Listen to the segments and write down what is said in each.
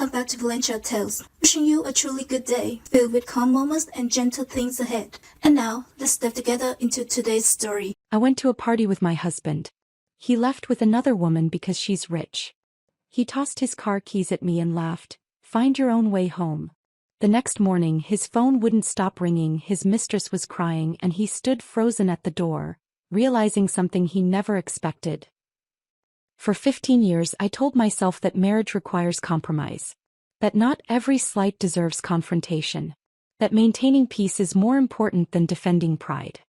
welcome back to Valentra Tales. Wishing you a truly good day, filled with calm moments and gentle things ahead. And now, let's dive together into today's story. I went to a party with my husband. He left with another woman because she's rich. He tossed his car keys at me and laughed, "Find your own way home." The next morning his phone wouldn't stop ringing, his mistress was crying, and he stood frozen at the door, realizing something he never expected. For 15 years I told myself that marriage requires compromise. That not every slight deserves confrontation. That maintaining peace is more important than defending pride.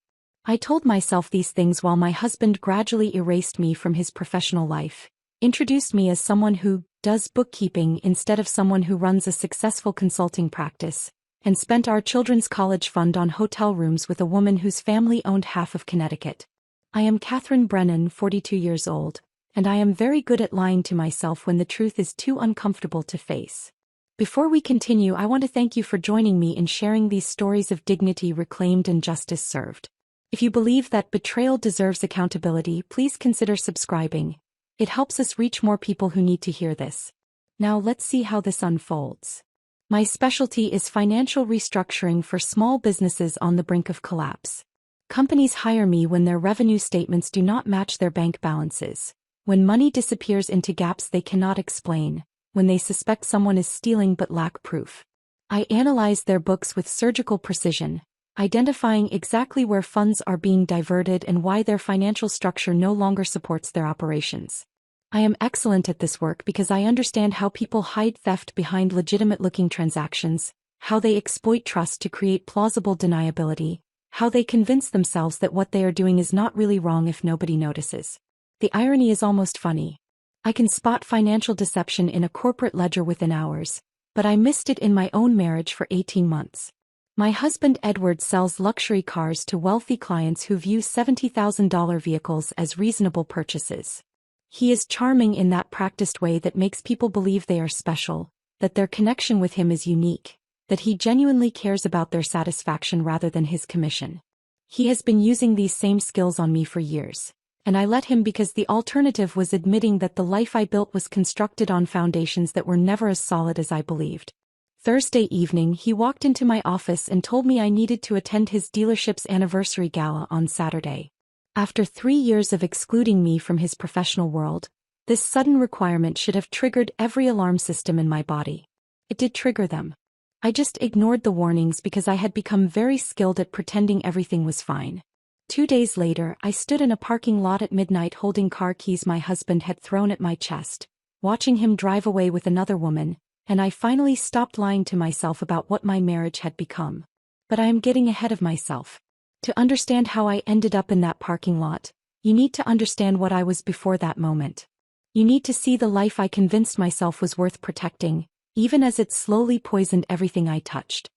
I told myself these things while my husband gradually erased me from his professional life, introduced me as someone who does bookkeeping instead of someone who runs a successful consulting practice, and spent our children's college fund on hotel rooms with a woman whose family owned half of Connecticut. I am Catherine Brennan, 42 years old. And I am very good at lying to myself when the truth is too uncomfortable to face. Before we continue, I want to thank you for joining me in sharing these stories of dignity reclaimed and justice served. If you believe that betrayal deserves accountability, please consider subscribing. It helps us reach more people who need to hear this. Now let's see how this unfolds. My specialty is financial restructuring for small businesses on the brink of collapse. Companies hire me when their revenue statements do not match their bank balances. When money disappears into gaps they cannot explain, when they suspect someone is stealing but lack proof. I analyze their books with surgical precision, identifying exactly where funds are being diverted and why their financial structure no longer supports their operations. I am excellent at this work because I understand how people hide theft behind legitimate-looking transactions, how they exploit trust to create plausible deniability, how they convince themselves that what they are doing is not really wrong if nobody notices. The irony is almost funny. I can spot financial deception in a corporate ledger within hours, but I missed it in my own marriage for 18 months. My husband Edward sells luxury cars to wealthy clients who view $70,000 vehicles as reasonable purchases. He is charming in that practiced way that makes people believe they are special, that their connection with him is unique, that he genuinely cares about their satisfaction rather than his commission. He has been using these same skills on me for years. And I let him because the alternative was admitting that the life I built was constructed on foundations that were never as solid as I believed. Thursday evening he walked into my office and told me I needed to attend his dealership's anniversary gala on Saturday. After 3 years of excluding me from his professional world, this sudden requirement should have triggered every alarm system in my body. It did trigger them. I just ignored the warnings because I had become very skilled at pretending everything was fine. 2 days later, I stood in a parking lot at midnight holding car keys my husband had thrown at my chest, watching him drive away with another woman, and I finally stopped lying to myself about what my marriage had become. But I am getting ahead of myself. To understand how I ended up in that parking lot, you need to understand what I was before that moment. You need to see the life I convinced myself was worth protecting, even as it slowly poisoned everything I touched.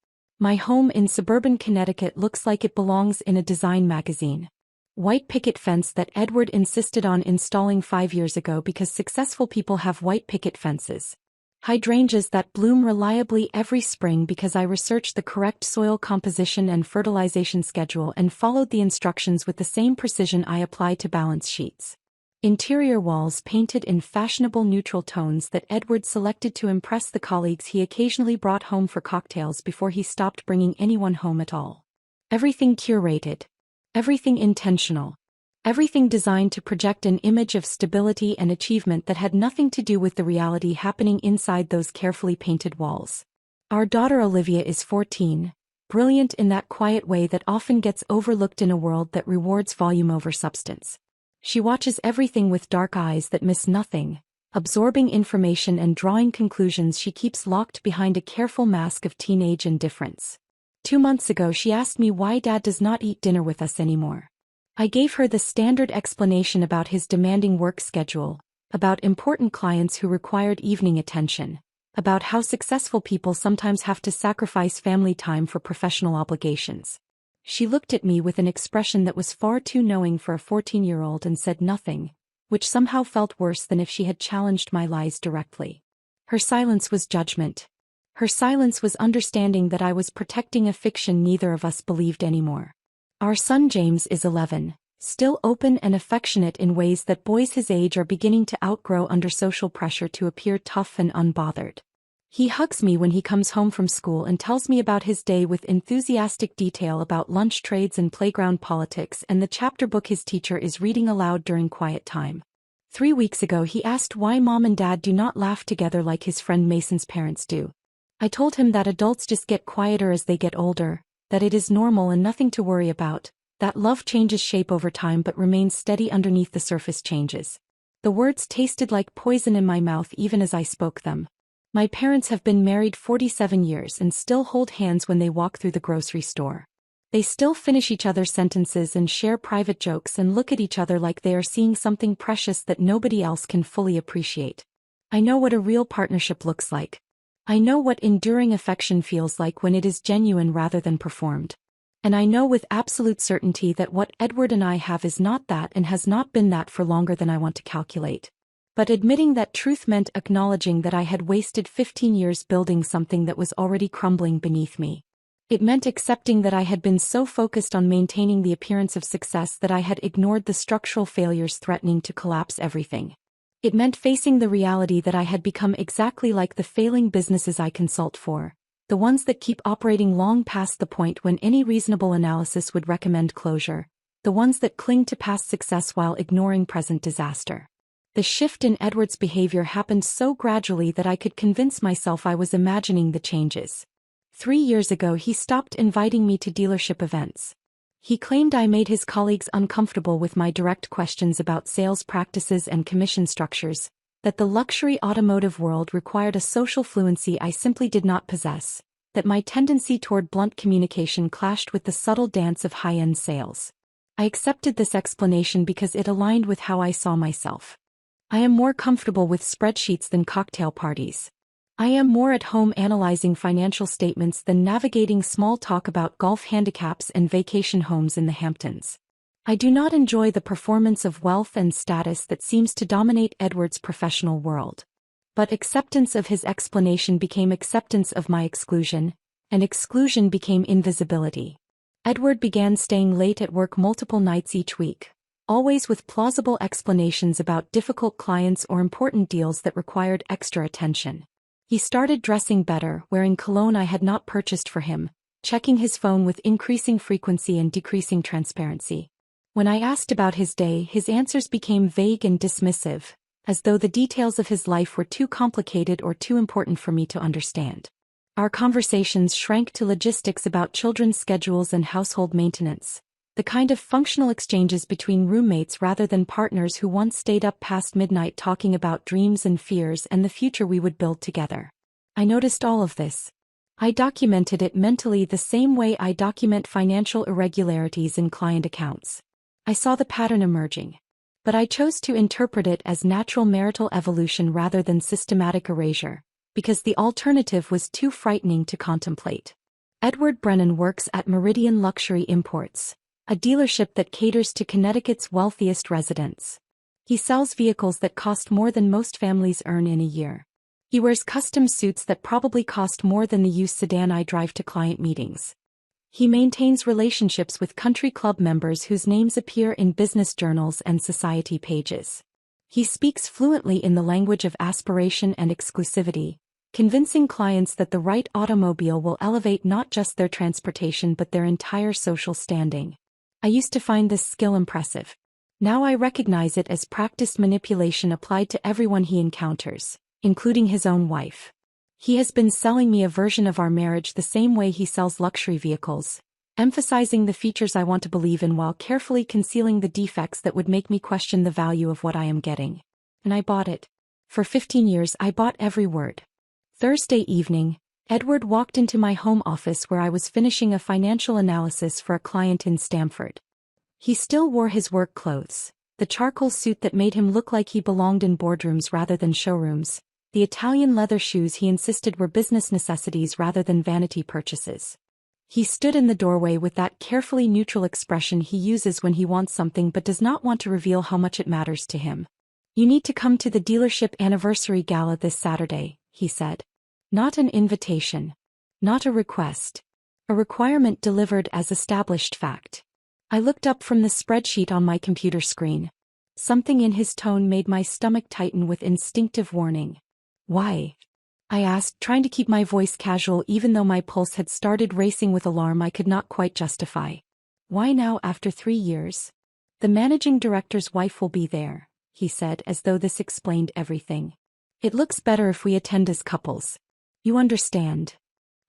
My home in suburban Connecticut looks like it belongs in a design magazine. White picket fence that Edward insisted on installing 5 years ago because successful people have white picket fences. Hydrangeas that bloom reliably every spring because I researched the correct soil composition and fertilization schedule and followed the instructions with the same precision I apply to balance sheets. Interior walls painted in fashionable neutral tones that Edward selected to impress the colleagues he occasionally brought home for cocktails before he stopped bringing anyone home at all. Everything curated. Everything intentional. Everything designed to project an image of stability and achievement that had nothing to do with the reality happening inside those carefully painted walls. Our daughter Olivia is 14, brilliant in that quiet way that often gets overlooked in a world that rewards volume over substance. She watches everything with dark eyes that miss nothing, absorbing information and drawing conclusions she keeps locked behind a careful mask of teenage indifference. 2 months ago she asked me why Dad does not eat dinner with us anymore. I gave her the standard explanation about his demanding work schedule, about important clients who required evening attention, about how successful people sometimes have to sacrifice family time for professional obligations. She looked at me with an expression that was far too knowing for a 14-year-old and said nothing, which somehow felt worse than if she had challenged my lies directly. Her silence was judgment. Her silence was understanding that I was protecting a fiction neither of us believed anymore. Our son James is 11, still open and affectionate in ways that boys his age are beginning to outgrow under social pressure to appear tough and unbothered. He hugs me when he comes home from school and tells me about his day with enthusiastic detail about lunch trades and playground politics and the chapter book his teacher is reading aloud during quiet time. 3 weeks ago he asked why Mom and Dad do not laugh together like his friend Mason's parents do. I told him that adults just get quieter as they get older, that it is normal and nothing to worry about, that love changes shape over time but remains steady underneath the surface changes. The words tasted like poison in my mouth even as I spoke them. My parents have been married 47 years and still hold hands when they walk through the grocery store. They still finish each other's sentences and share private jokes and look at each other like they are seeing something precious that nobody else can fully appreciate. I know what a real partnership looks like. I know what enduring affection feels like when it is genuine rather than performed. And I know with absolute certainty that what Edward and I have is not that and has not been that for longer than I want to calculate. But admitting that truth meant acknowledging that I had wasted 15 years building something that was already crumbling beneath me. It meant accepting that I had been so focused on maintaining the appearance of success that I had ignored the structural failures threatening to collapse everything. It meant facing the reality that I had become exactly like the failing businesses I consult for, the ones that keep operating long past the point when any reasonable analysis would recommend closure, the ones that cling to past success while ignoring present disaster. The shift in Edward's behavior happened so gradually that I could convince myself I was imagining the changes. 3 years ago he stopped inviting me to dealership events. He claimed I made his colleagues uncomfortable with my direct questions about sales practices and commission structures, that the luxury automotive world required a social fluency I simply did not possess, that my tendency toward blunt communication clashed with the subtle dance of high-end sales. I accepted this explanation because it aligned with how I saw myself. I am more comfortable with spreadsheets than cocktail parties. I am more at home analyzing financial statements than navigating small talk about golf handicaps and vacation homes in the Hamptons. I do not enjoy the performance of wealth and status that seems to dominate Edward's professional world. But acceptance of his explanation became acceptance of my exclusion, and exclusion became invisibility. Edward began staying late at work multiple nights each week, always with plausible explanations about difficult clients or important deals that required extra attention. He started dressing better, wearing cologne I had not purchased for him, checking his phone with increasing frequency and decreasing transparency. When I asked about his day, his answers became vague and dismissive, as though the details of his life were too complicated or too important for me to understand. Our conversations shrank to logistics about children's schedules and household maintenance, the kind of functional exchanges between roommates rather than partners who once stayed up past midnight talking about dreams and fears and the future we would build together. I noticed all of this. I documented it mentally the same way I document financial irregularities in client accounts. I saw the pattern emerging. But I chose to interpret it as natural marital evolution rather than systematic erasure, because the alternative was too frightening to contemplate. Edward Brennan works at Meridian Luxury Imports, a dealership that caters to Connecticut's wealthiest residents. He sells vehicles that cost more than most families earn in a year. He wears custom suits that probably cost more than the used sedan I drive to client meetings. He maintains relationships with country club members whose names appear in business journals and society pages. He speaks fluently in the language of aspiration and exclusivity, convincing clients that the right automobile will elevate not just their transportation but their entire social standing. I used to find this skill impressive. Now I recognize it as practiced manipulation applied to everyone he encounters, including his own wife. He has been selling me a version of our marriage the same way he sells luxury vehicles, emphasizing the features I want to believe in while carefully concealing the defects that would make me question the value of what I am getting. And I bought it. For 15 years I bought every word. Thursday evening, Edward walked into my home office where I was finishing a financial analysis for a client in Stamford. He still wore his work clothes, the charcoal suit that made him look like he belonged in boardrooms rather than showrooms, the Italian leather shoes he insisted were business necessities rather than vanity purchases. He stood in the doorway with that carefully neutral expression he uses when he wants something but does not want to reveal how much it matters to him. "You need to come to the dealership anniversary gala this Saturday," he said. Not an invitation. Not a request. A requirement delivered as established fact. I looked up from the spreadsheet on my computer screen. Something in his tone made my stomach tighten with instinctive warning. Why? I asked, trying to keep my voice casual even though my pulse had started racing with alarm I could not quite justify. Why now after 3 years? The managing director's wife will be there, he said, as though this explained everything. It looks better if we attend as couples. You understand?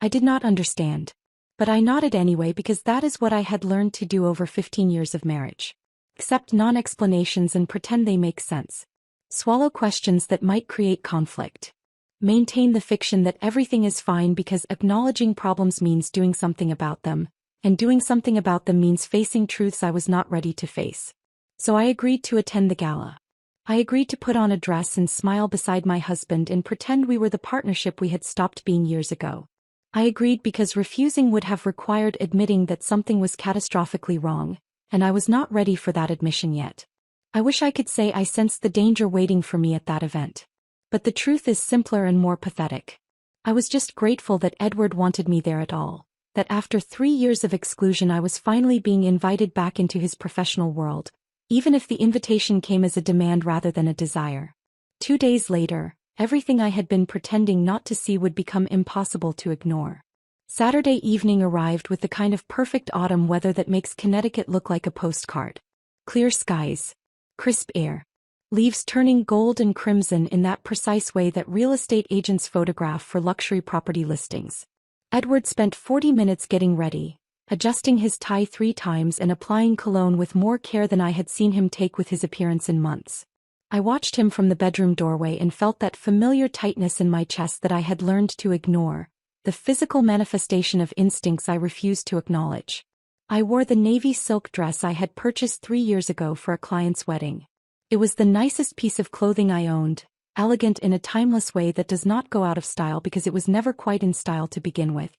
I did not understand. But I nodded anyway because that is what I had learned to do over 15 years of marriage. Accept non-explanations and pretend they make sense. Swallow questions that might create conflict. Maintain the fiction that everything is fine because acknowledging problems means doing something about them, and doing something about them means facing truths I was not ready to face. So I agreed to attend the gala. I agreed to put on a dress and smile beside my husband and pretend we were the partnership we had stopped being years ago. I agreed because refusing would have required admitting that something was catastrophically wrong, and I was not ready for that admission yet. I wish I could say I sensed the danger waiting for me at that event. But the truth is simpler and more pathetic. I was just grateful that Edward wanted me there at all, that after 3 years of exclusion I was finally being invited back into his professional world, even if the invitation came as a demand rather than a desire. 2 days later, everything I had been pretending not to see would become impossible to ignore. Saturday evening arrived with the kind of perfect autumn weather that makes Connecticut look like a postcard. Clear skies. Crisp air. Leaves turning gold and crimson in that precise way that real estate agents photograph for luxury property listings. Edward spent 40 minutes getting ready, adjusting his tie 3 times and applying cologne with more care than I had seen him take with his appearance in months. I watched him from the bedroom doorway and felt that familiar tightness in my chest that I had learned to ignore, the physical manifestation of instincts I refused to acknowledge. I wore the navy silk dress I had purchased 3 years ago for a client's wedding. It was the nicest piece of clothing I owned, elegant in a timeless way that does not go out of style because it was never quite in style to begin with.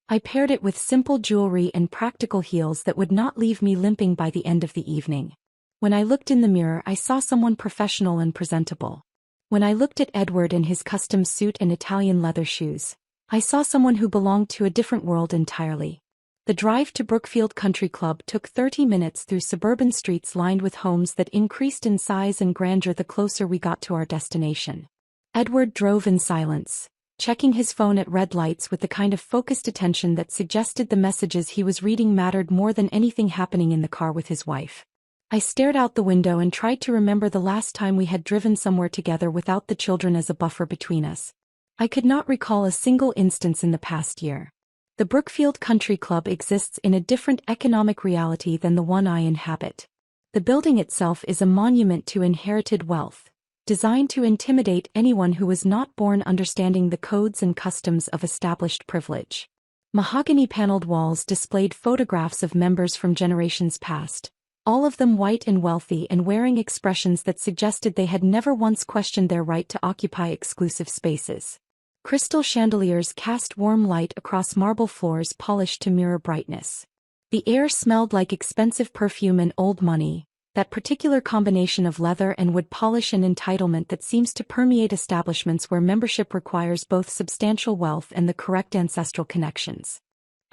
I paired it with simple jewelry and practical heels that would not leave me limping by the end of the evening. When I looked in the mirror I saw someone professional and presentable. When I looked at Edward in his custom suit and Italian leather shoes, I saw someone who belonged to a different world entirely. The drive to Brookfield Country Club took 30 minutes through suburban streets lined with homes that increased in size and grandeur the closer we got to our destination. Edward drove in silence, checking his phone at red lights with the kind of focused attention that suggested the messages he was reading mattered more than anything happening in the car with his wife. I stared out the window and tried to remember the last time we had driven somewhere together without the children as a buffer between us. I could not recall a single instance in the past year. The Brookfield Country Club exists in a different economic reality than the one I inhabit. The building itself is a monument to inherited wealth, designed to intimidate anyone who was not born understanding the codes and customs of established privilege. Mahogany-paneled walls displayed photographs of members from generations past, all of them white and wealthy and wearing expressions that suggested they had never once questioned their right to occupy exclusive spaces. Crystal chandeliers cast warm light across marble floors polished to mirror brightness. The air smelled like expensive perfume and old money, that particular combination of leather and wood polish and entitlement that seems to permeate establishments where membership requires both substantial wealth and the correct ancestral connections.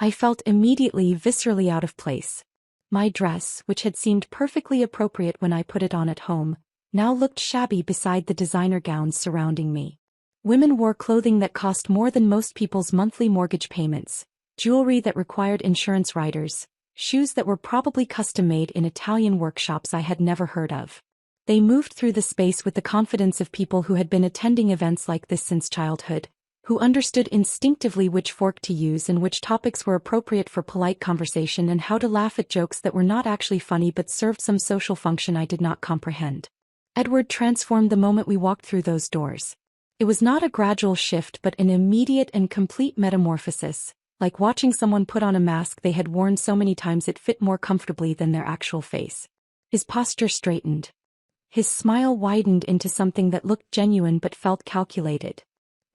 I felt immediately viscerally out of place. My dress, which had seemed perfectly appropriate when I put it on at home, now looked shabby beside the designer gowns surrounding me. Women wore clothing that cost more than most people's monthly mortgage payments, jewelry that required insurance riders, shoes that were probably custom-made in Italian workshops I had never heard of. They moved through the space with the confidence of people who had been attending events like this since childhood, who understood instinctively which fork to use and which topics were appropriate for polite conversation and how to laugh at jokes that were not actually funny but served some social function I did not comprehend. Edward transformed the moment we walked through those doors. It was not a gradual shift but an immediate and complete metamorphosis, like watching someone put on a mask they had worn so many times it fit more comfortably than their actual face. His posture straightened. His smile widened into something that looked genuine but felt calculated.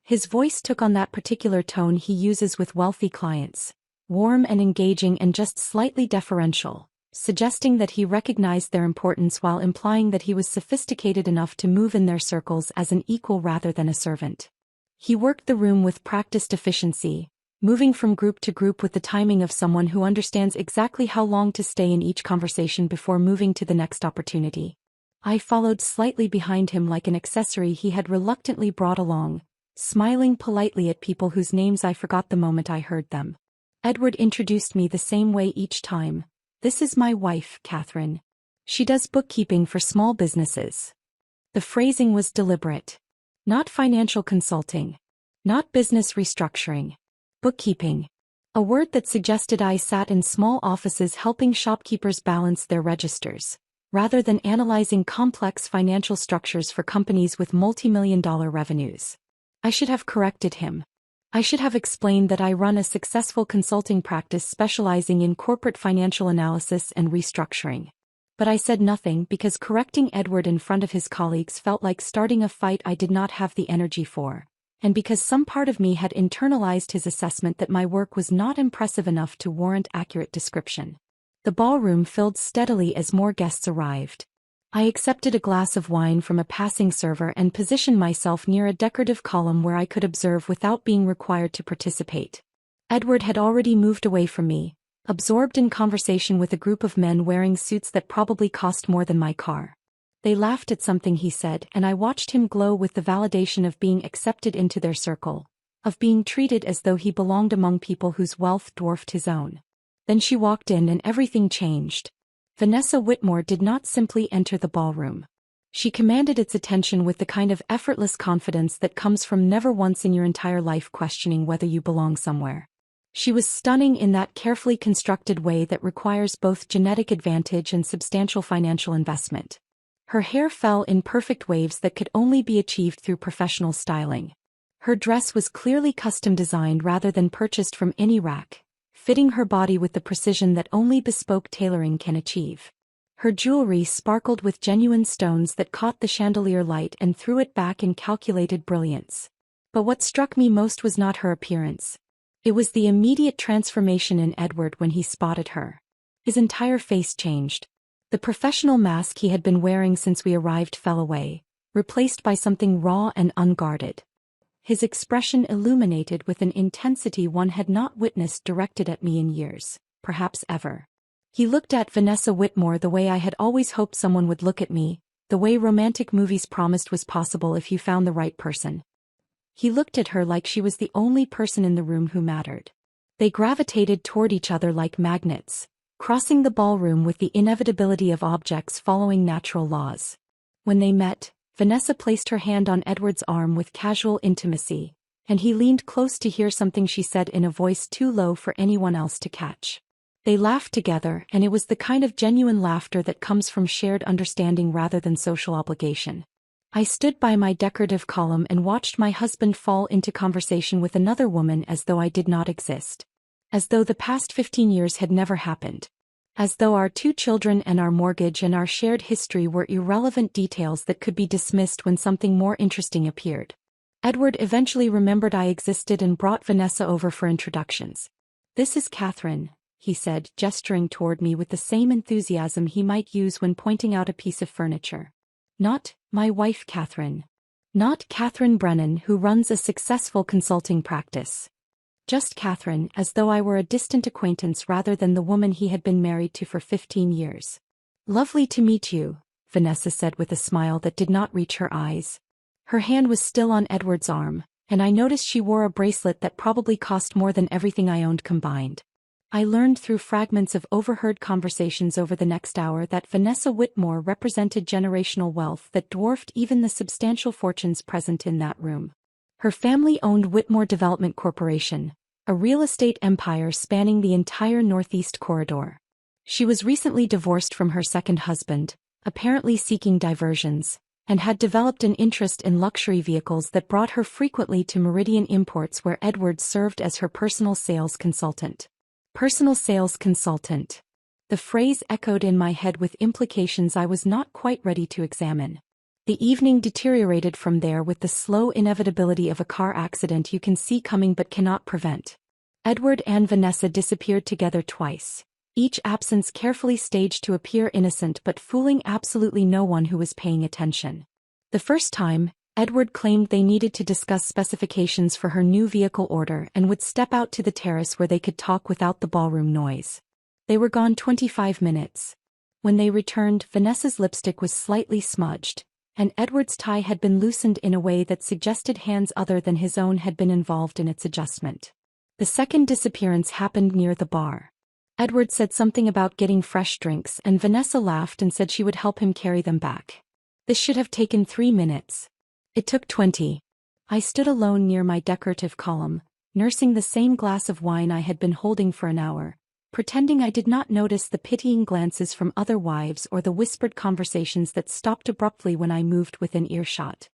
His voice took on that particular tone he uses with wealthy clients, warm and engaging and just slightly deferential, suggesting that he recognized their importance while implying that he was sophisticated enough to move in their circles as an equal rather than a servant. He worked the room with practiced efficiency, moving from group to group with the timing of someone who understands exactly how long to stay in each conversation before moving to the next opportunity. I followed slightly behind him like an accessory he had reluctantly brought along, smiling politely at people whose names I forgot the moment I heard them. Edward introduced me the same way each time. "This is my wife, Catherine. She does bookkeeping for small businesses." The phrasing was deliberate. Not financial consulting. Not business restructuring. Bookkeeping. A word that suggested I sat in small offices helping shopkeepers balance their registers, rather than analyzing complex financial structures for companies with multi-million-dollar revenues. I should have corrected him. I should have explained that I run a successful consulting practice specializing in corporate financial analysis and restructuring. But I said nothing because correcting Edward in front of his colleagues felt like starting a fight I did not have the energy for, and because some part of me had internalized his assessment that my work was not impressive enough to warrant accurate description. The ballroom filled steadily as more guests arrived. I accepted a glass of wine from a passing server and positioned myself near a decorative column where I could observe without being required to participate. Edward had already moved away from me, absorbed in conversation with a group of men wearing suits that probably cost more than my car. They laughed at something he said, and I watched him glow with the validation of being accepted into their circle, of being treated as though he belonged among people whose wealth dwarfed his own. Then she walked in and everything changed. Vanessa Whitmore did not simply enter the ballroom. She commanded its attention with the kind of effortless confidence that comes from never once in your entire life questioning whether you belong somewhere. She was stunning in that carefully constructed way that requires both genetic advantage and substantial financial investment. Her hair fell in perfect waves that could only be achieved through professional styling. Her dress was clearly custom designed rather than purchased from any rack, fitting her body with the precision that only bespoke tailoring can achieve. Her jewelry sparkled with genuine stones that caught the chandelier light and threw it back in calculated brilliance. But what struck me most was not her appearance. It was the immediate transformation in Edward when he spotted her. His entire face changed. The professional mask he had been wearing since we arrived fell away, replaced by something raw and unguarded. His expression illuminated with an intensity one had not witnessed directed at me in years, perhaps ever. He looked at Vanessa Whitmore the way I had always hoped someone would look at me, the way romantic movies promised was possible if you found the right person. He looked at her like she was the only person in the room who mattered. They gravitated toward each other like magnets, crossing the ballroom with the inevitability of objects following natural laws. When they met, Vanessa placed her hand on Edward's arm with casual intimacy, and he leaned close to hear something she said in a voice too low for anyone else to catch. They laughed together, and it was the kind of genuine laughter that comes from shared understanding rather than social obligation. I stood by my decorative column and watched my husband fall into conversation with another woman as though I did not exist. As though the past 15 years had never happened. As though our 2 children and our mortgage and our shared history were irrelevant details that could be dismissed when something more interesting appeared. Edward eventually remembered I existed and brought Vanessa over for introductions. "This is Catherine," he said, gesturing toward me with the same enthusiasm he might use when pointing out a piece of furniture. "Not my wife Catherine. Not Catherine Brennan, who runs a successful consulting practice. Just Catherine, as though I were a distant acquaintance rather than the woman he had been married to for 15 years. "Lovely to meet you," Vanessa said with a smile that did not reach her eyes. Her hand was still on Edward's arm, and I noticed she wore a bracelet that probably cost more than everything I owned combined. I learned through fragments of overheard conversations over the next hour that Vanessa Whitmore represented generational wealth that dwarfed even the substantial fortunes present in that room. Her family owned Whitmore Development Corporation, a real estate empire spanning the entire Northeast Corridor. She was recently divorced from her second husband, apparently seeking diversions, and had developed an interest in luxury vehicles that brought her frequently to Meridian Imports, where Edward served as her personal sales consultant. Personal sales consultant. The phrase echoed in my head with implications I was not quite ready to examine. The evening deteriorated from there with the slow inevitability of a car accident you can see coming but cannot prevent. Edward and Vanessa disappeared together twice, each absence carefully staged to appear innocent but fooling absolutely no one who was paying attention. The first time, Edward claimed they needed to discuss specifications for her new vehicle order and would step out to the terrace where they could talk without the ballroom noise. They were gone 25 minutes. When they returned, Vanessa's lipstick was slightly smudged, and Edward's tie had been loosened in a way that suggested hands other than his own had been involved in its adjustment. The second disappearance happened near the bar. Edward said something about getting fresh drinks, and Vanessa laughed and said she would help him carry them back. This should have taken 3 minutes. It took 20. I stood alone near my decorative column, nursing the same glass of wine I had been holding for an hour, pretending I did not notice the pitying glances from other wives or the whispered conversations that stopped abruptly when I moved within earshot.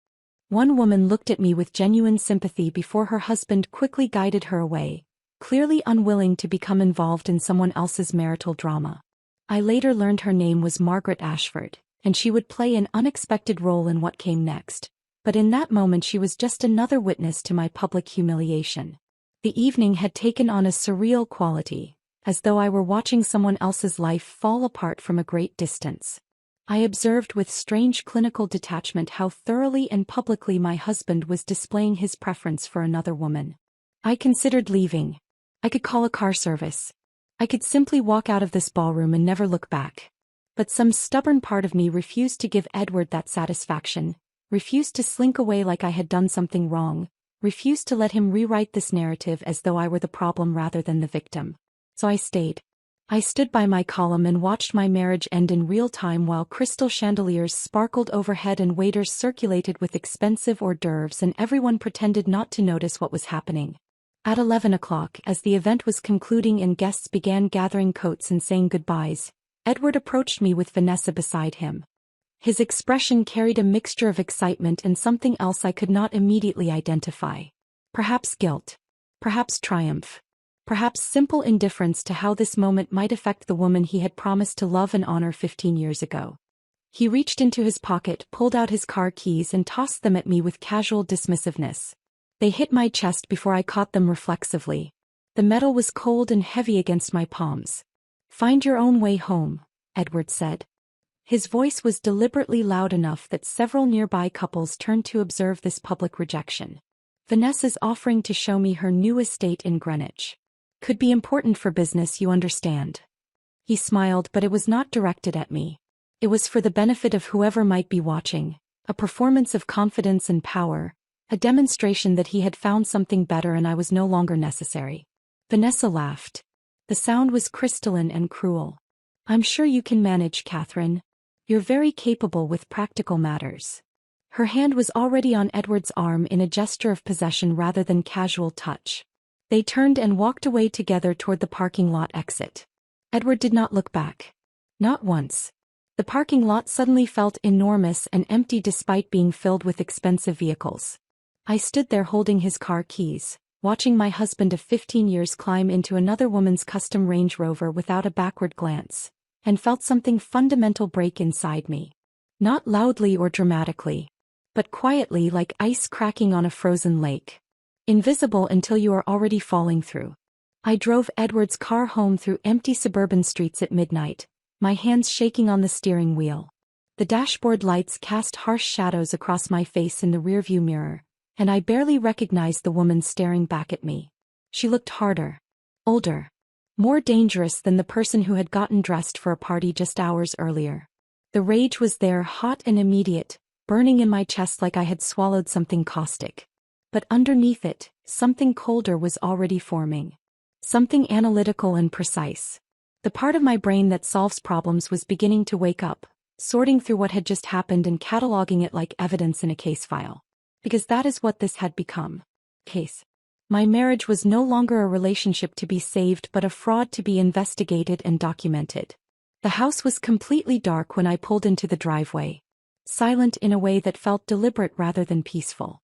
One woman looked at me with genuine sympathy before her husband quickly guided her away, clearly unwilling to become involved in someone else's marital drama. I later learned her name was Margaret Ashford, and she would play an unexpected role in what came next, but in that moment she was just another witness to my public humiliation. The evening had taken on a surreal quality, as though I were watching someone else's life fall apart from a great distance. I observed with strange clinical detachment how thoroughly and publicly my husband was displaying his preference for another woman. I considered leaving. I could call a car service. I could simply walk out of this ballroom and never look back. But some stubborn part of me refused to give Edward that satisfaction, refused to slink away like I had done something wrong, refused to let him rewrite this narrative as though I were the problem rather than the victim. So I stayed. I stood by my column and watched my marriage end in real time while crystal chandeliers sparkled overhead and waiters circulated with expensive hors d'oeuvres and everyone pretended not to notice what was happening. At 11 o'clock, as the event was concluding and guests began gathering coats and saying goodbyes, Edward approached me with Vanessa beside him. His expression carried a mixture of excitement and something else I could not immediately identify. Perhaps guilt. Perhaps triumph. Perhaps simple indifference to how this moment might affect the woman he had promised to love and honor 15 years ago. He reached into his pocket, pulled out his car keys and tossed them at me with casual dismissiveness. They hit my chest before I caught them reflexively. The metal was cold and heavy against my palms. "Find your own way home," Edward said. His voice was deliberately loud enough that several nearby couples turned to observe this public rejection. "Vanessa's offering to show me her new estate in Greenwich. Could be important for business, you understand." He smiled, but it was not directed at me. It was for the benefit of whoever might be watching, a performance of confidence and power, a demonstration that he had found something better and I was no longer necessary. Vanessa laughed. The sound was crystalline and cruel. "I'm sure you can manage, Catherine. You're very capable with practical matters." Her hand was already on Edward's arm in a gesture of possession rather than casual touch. They turned and walked away together toward the parking lot exit. Edward did not look back. Not once. The parking lot suddenly felt enormous and empty despite being filled with expensive vehicles. I stood there holding his car keys, watching my husband of 15 years climb into another woman's custom Range Rover without a backward glance, and felt something fundamental break inside me. Not loudly or dramatically, but quietly, like ice cracking on a frozen lake. Invisible until you are already falling through. I drove Edward's car home through empty suburban streets at midnight, my hands shaking on the steering wheel. The dashboard lights cast harsh shadows across my face in the rearview mirror, and I barely recognized the woman staring back at me. She looked harder, older, more dangerous than the person who had gotten dressed for a party just hours earlier. The rage was there, hot and immediate, burning in my chest like I had swallowed something caustic. But underneath it, something colder was already forming. Something analytical and precise. The part of my brain that solves problems was beginning to wake up, sorting through what had just happened and cataloging it like evidence in a case file. Because that is what this had become. Case. My marriage was no longer a relationship to be saved but a fraud to be investigated and documented. The house was completely dark when I pulled into the driveway. Silent in a way that felt deliberate rather than peaceful.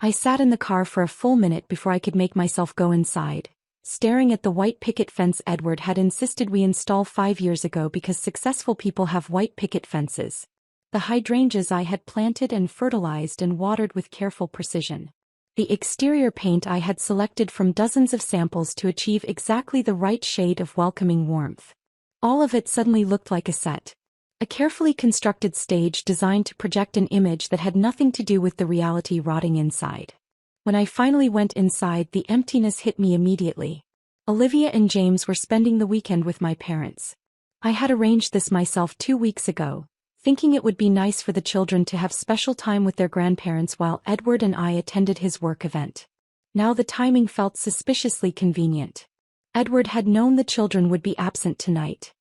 I sat in the car for a full minute before I could make myself go inside, staring at the white picket fence Edward had insisted we install 5 years ago because successful people have white picket fences. The hydrangeas I had planted and fertilized and watered with careful precision. The exterior paint I had selected from dozens of samples to achieve exactly the right shade of welcoming warmth. All of it suddenly looked like a set. A carefully constructed stage designed to project an image that had nothing to do with the reality rotting inside. When I finally went inside, the emptiness hit me immediately. Olivia and James were spending the weekend with my parents. I had arranged this myself 2 weeks ago, thinking it would be nice for the children to have special time with their grandparents while Edward and I attended his work event. Now the timing felt suspiciously convenient. Edward had known the children would be absent tonight.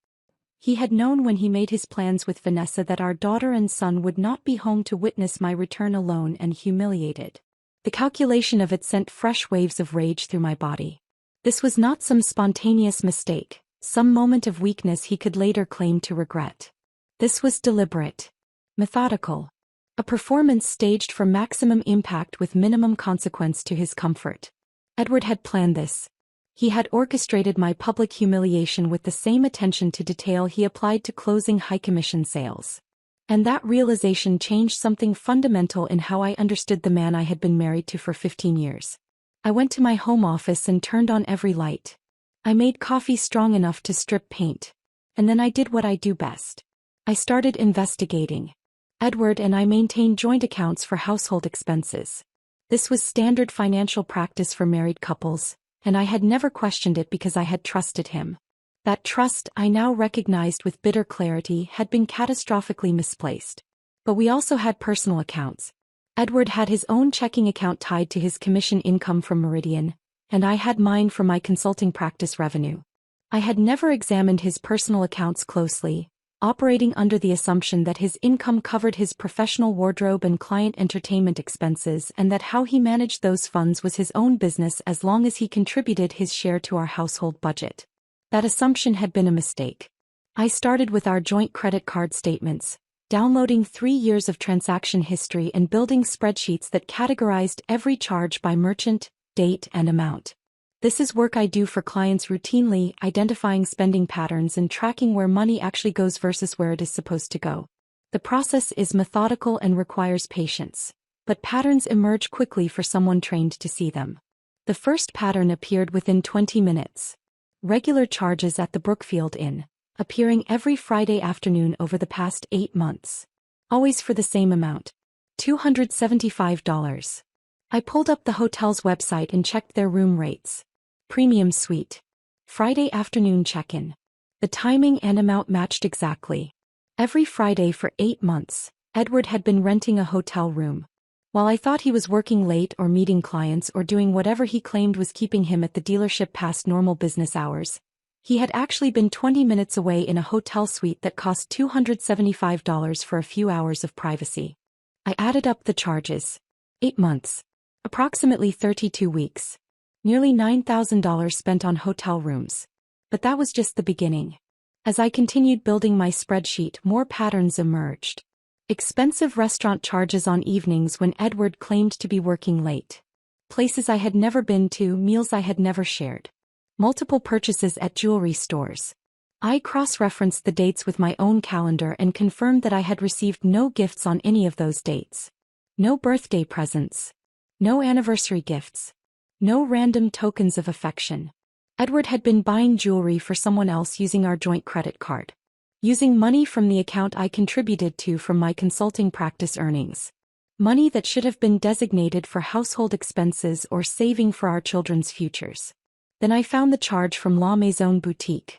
He had known when he made his plans with Vanessa that our daughter and son would not be home to witness my return alone and humiliated. The calculation of it sent fresh waves of rage through my body. This was not some spontaneous mistake, some moment of weakness he could later claim to regret. This was deliberate, methodical, a performance staged for maximum impact with minimum consequence to his comfort. Edward had planned this. He had orchestrated my public humiliation with the same attention to detail he applied to closing high-commission sales. And that realization changed something fundamental in how I understood the man I had been married to for 15 years. I went to my home office and turned on every light. I made coffee strong enough to strip paint. And then I did what I do best. I started investigating. Edward and I maintained joint accounts for household expenses. This was standard financial practice for married couples, and I had never questioned it because I had trusted him. That trust, I now recognized with bitter clarity, had been catastrophically misplaced. But we also had personal accounts. Edward had his own checking account tied to his commission income from Meridian, and I had mine from my consulting practice revenue. I had never examined his personal accounts closely, operating under the assumption that his income covered his professional wardrobe and client entertainment expenses and that how he managed those funds was his own business as long as he contributed his share to our household budget. That assumption had been a mistake. I started with our joint credit card statements, downloading 3 years of transaction history and building spreadsheets that categorized every charge by merchant, date, and amount. This is work I do for clients routinely, identifying spending patterns and tracking where money actually goes versus where it is supposed to go. The process is methodical and requires patience, but patterns emerge quickly for someone trained to see them. The first pattern appeared within 20 minutes. Regular charges at the Brookfield Inn, appearing every Friday afternoon over the past 8 months. Always for the same amount. $275. I pulled up the hotel's website and checked their room rates. Premium suite. Friday afternoon check-in. The timing and amount matched exactly. Every Friday for 8 months, Edward had been renting a hotel room. While I thought he was working late or meeting clients or doing whatever he claimed was keeping him at the dealership past normal business hours, he had actually been 20 minutes away in a hotel suite that cost $275 for a few hours of privacy. I added up the charges. 8 months. Approximately 32 weeks. Nearly $9,000 spent on hotel rooms. But that was just the beginning. As I continued building my spreadsheet, more patterns emerged. Expensive restaurant charges on evenings when Edward claimed to be working late. Places I had never been to, meals I had never shared. Multiple purchases at jewelry stores. I cross-referenced the dates with my own calendar and confirmed that I had received no gifts on any of those dates. No birthday presents. No anniversary gifts. No random tokens of affection. Edward had been buying jewelry for someone else using our joint credit card. Using money from the account I contributed to from my consulting practice earnings. Money that should have been designated for household expenses or saving for our children's futures. Then I found the charge from La Maison Boutique.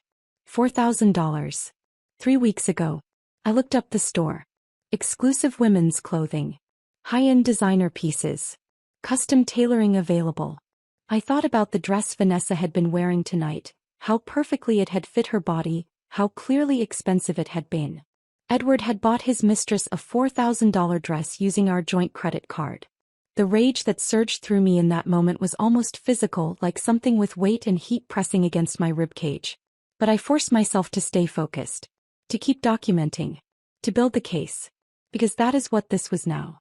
$4,000. 3 weeks ago. I looked up the store. Exclusive women's clothing. High-end designer pieces. Custom tailoring available. I thought about the dress Vanessa had been wearing tonight, how perfectly it had fit her body, how clearly expensive it had been. Edward had bought his mistress a $4,000 dress using our joint credit card. The rage that surged through me in that moment was almost physical, like something with weight and heat pressing against my ribcage. But I forced myself to stay focused. To keep documenting. To build the case. Because that is what this was now.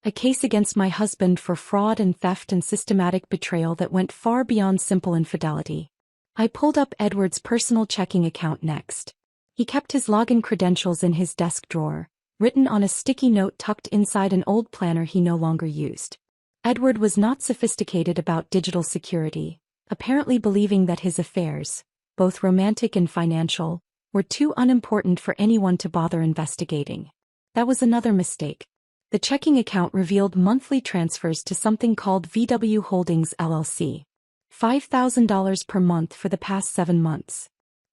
A case against my husband for fraud and theft and systematic betrayal that went far beyond simple infidelity. I pulled up Edward's personal checking account next. He kept his login credentials in his desk drawer, written on a sticky note tucked inside an old planner he no longer used. Edward was not sophisticated about digital security, apparently believing that his affairs, both romantic and financial, were too unimportant for anyone to bother investigating. That was another mistake. The checking account revealed monthly transfers to something called VW Holdings LLC. $5,000 per month for the past 7 months.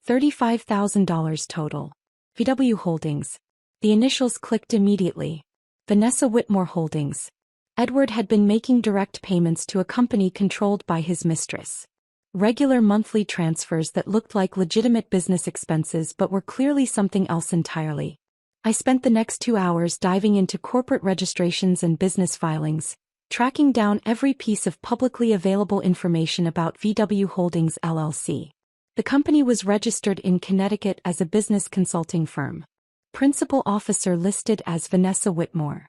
$35,000 total. VW Holdings. The initials clicked immediately. Vanessa Whitmore Holdings. Edward had been making direct payments to a company controlled by his mistress. Regular monthly transfers that looked like legitimate business expenses but were clearly something else entirely. I spent the next 2 hours diving into corporate registrations and business filings, tracking down every piece of publicly available information about VW Holdings LLC. The company was registered in Connecticut as a business consulting firm. Principal officer listed as Vanessa Whitmore.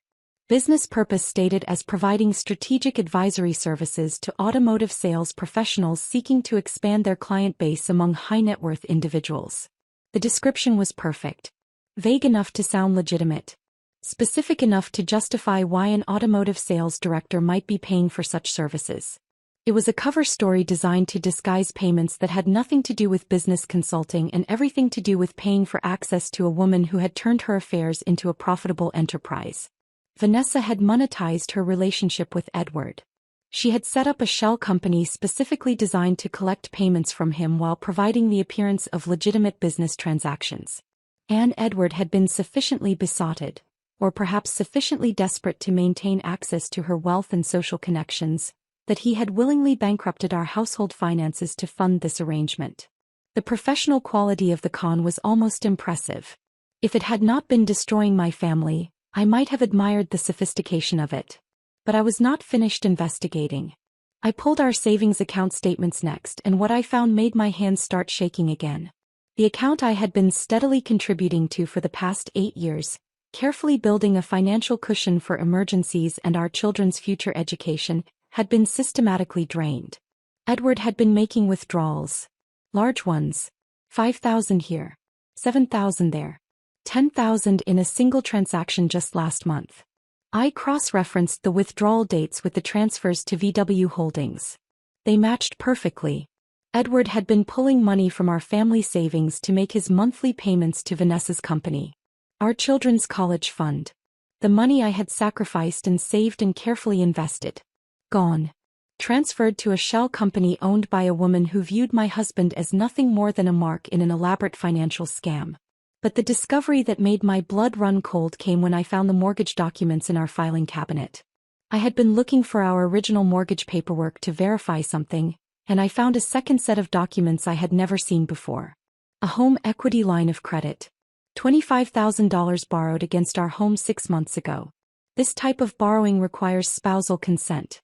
Business purpose stated as providing strategic advisory services to automotive sales professionals seeking to expand their client base among high-net-worth individuals. The description was perfect. Vague enough to sound legitimate. Specific enough to justify why an automotive sales director might be paying for such services. It was a cover story designed to disguise payments that had nothing to do with business consulting and everything to do with paying for access to a woman who had turned her affairs into a profitable enterprise. Vanessa had monetized her relationship with Edward. She had set up a shell company specifically designed to collect payments from him while providing the appearance of legitimate business transactions. And Edward had been sufficiently besotted, or perhaps sufficiently desperate to maintain access to her wealth and social connections, that he had willingly bankrupted our household finances to fund this arrangement. The professional quality of the con was almost impressive. If it had not been destroying my family, I might have admired the sophistication of it. But I was not finished investigating. I pulled our savings account statements next, and what I found made my hands start shaking again. The account I had been steadily contributing to for the past 8 years, carefully building a financial cushion for emergencies and our children's future education, had been systematically drained. Edward had been making withdrawals. Large ones. 5,000 here. 7,000 there. 10,000 in a single transaction just last month. I cross-referenced the withdrawal dates with the transfers to VW Holdings. They matched perfectly. Edward had been pulling money from our family savings to make his monthly payments to Vanessa's company. Our children's college fund. The money I had sacrificed and saved and carefully invested. Gone. Transferred to a shell company owned by a woman who viewed my husband as nothing more than a mark in an elaborate financial scam. But the discovery that made my blood run cold came when I found the mortgage documents in our filing cabinet. I had been looking for our original mortgage paperwork to verify something, and I found a second set of documents I had never seen before. A home equity line of credit. $25,000 borrowed against our home 6 months ago. This type of borrowing requires spousal consent.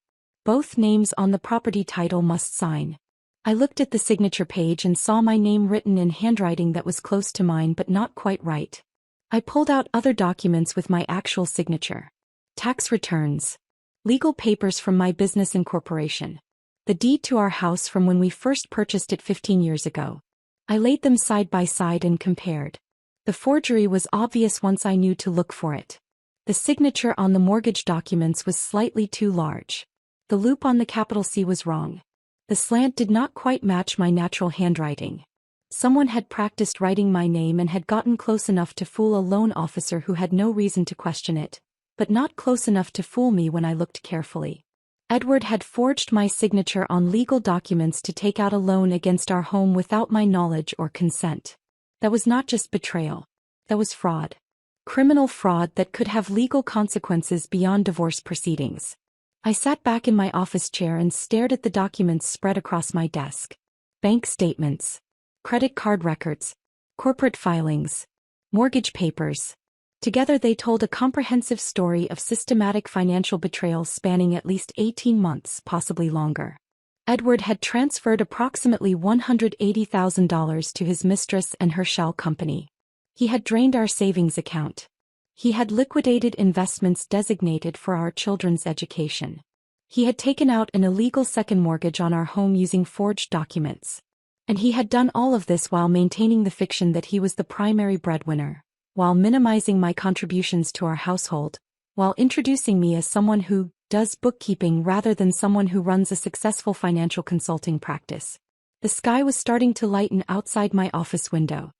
Both names on the property title must sign. I looked at the signature page and saw my name written in handwriting that was close to mine but not quite right. I pulled out other documents with my actual signature. Tax returns. Legal papers from my business incorporation. The deed to our house from when we first purchased it 15 years ago. I laid them side by side and compared. The forgery was obvious once I knew to look for it. The signature on the mortgage documents was slightly too large. The loop on the capital C was wrong. The slant did not quite match my natural handwriting. Someone had practiced writing my name and had gotten close enough to fool a loan officer who had no reason to question it, but not close enough to fool me when I looked carefully. Edward had forged my signature on legal documents to take out a loan against our home without my knowledge or consent. That was not just betrayal. That was fraud. Criminal fraud that could have legal consequences beyond divorce proceedings. I sat back in my office chair and stared at the documents spread across my desk. Bank statements. Credit card records. Corporate filings. Mortgage papers. Together they told a comprehensive story of systematic financial betrayal spanning at least 18 months, possibly longer. Edward had transferred approximately $180,000 to his mistress and her shell company. He had drained our savings account. He had liquidated investments designated for our children's education. He had taken out an illegal second mortgage on our home using forged documents. And he had done all of this while maintaining the fiction that he was the primary breadwinner, while minimizing my contributions to our household, while introducing me as someone who does bookkeeping rather than someone who runs a successful financial consulting practice. The sky was starting to lighten outside my office window.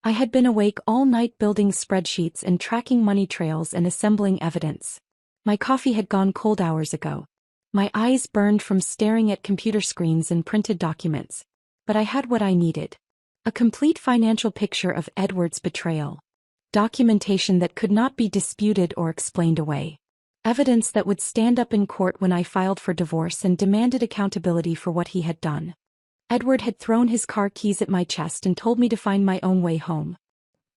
I had been awake all night building spreadsheets and tracking money trails and assembling evidence. My coffee had gone cold hours ago. My eyes burned from staring at computer screens and printed documents. But I had what I needed. A complete financial picture of Edward's betrayal. documentation that could not be disputed or explained away. Evidence that would stand up in court when I filed for divorce and demanded accountability for what he had done. Edward had thrown his car keys at my chest and told me to find my own way home.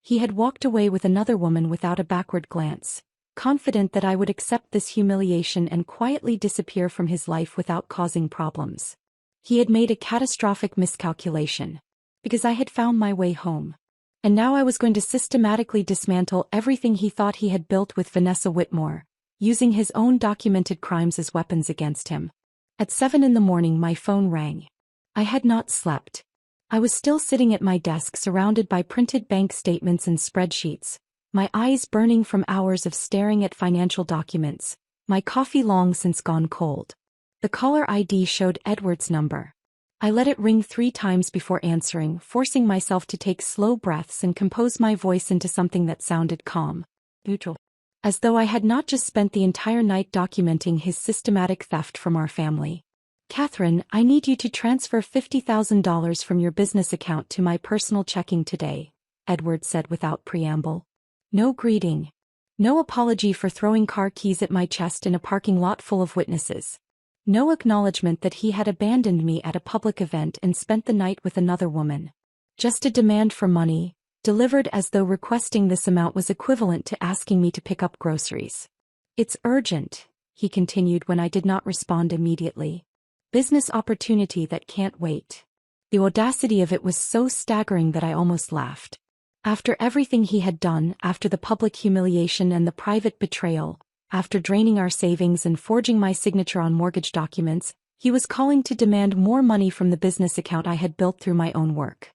He had walked away with another woman without a backward glance, confident that I would accept this humiliation and quietly disappear from his life without causing problems. He had made a catastrophic miscalculation, because I had found my way home. And now I was going to systematically dismantle everything he thought he had built with Vanessa Whitmore, using his own documented crimes as weapons against him. At 7 in the morning my phone rang. I had not slept. I was still sitting at my desk surrounded by printed bank statements and spreadsheets, my eyes burning from hours of staring at financial documents, my coffee long since gone cold. The caller ID showed Edward's number. I let it ring 3 times before answering, forcing myself to take slow breaths and compose my voice into something that sounded calm, neutral. As though I had not just spent the entire night documenting his systematic theft from our family. Catherine, I need you to transfer $50,000 from your business account to my personal checking today, Edward said without preamble. No greeting. No apology for throwing car keys at my chest in a parking lot full of witnesses. No acknowledgement that he had abandoned me at a public event and spent the night with another woman. Just a demand for money, delivered as though requesting this amount was equivalent to asking me to pick up groceries. It's urgent, he continued when I did not respond immediately. Business opportunity that can't wait. The audacity of it was so staggering that I almost laughed. After everything he had done, after the public humiliation and the private betrayal, after draining our savings and forging my signature on mortgage documents, he was calling to demand more money from the business account I had built through my own work.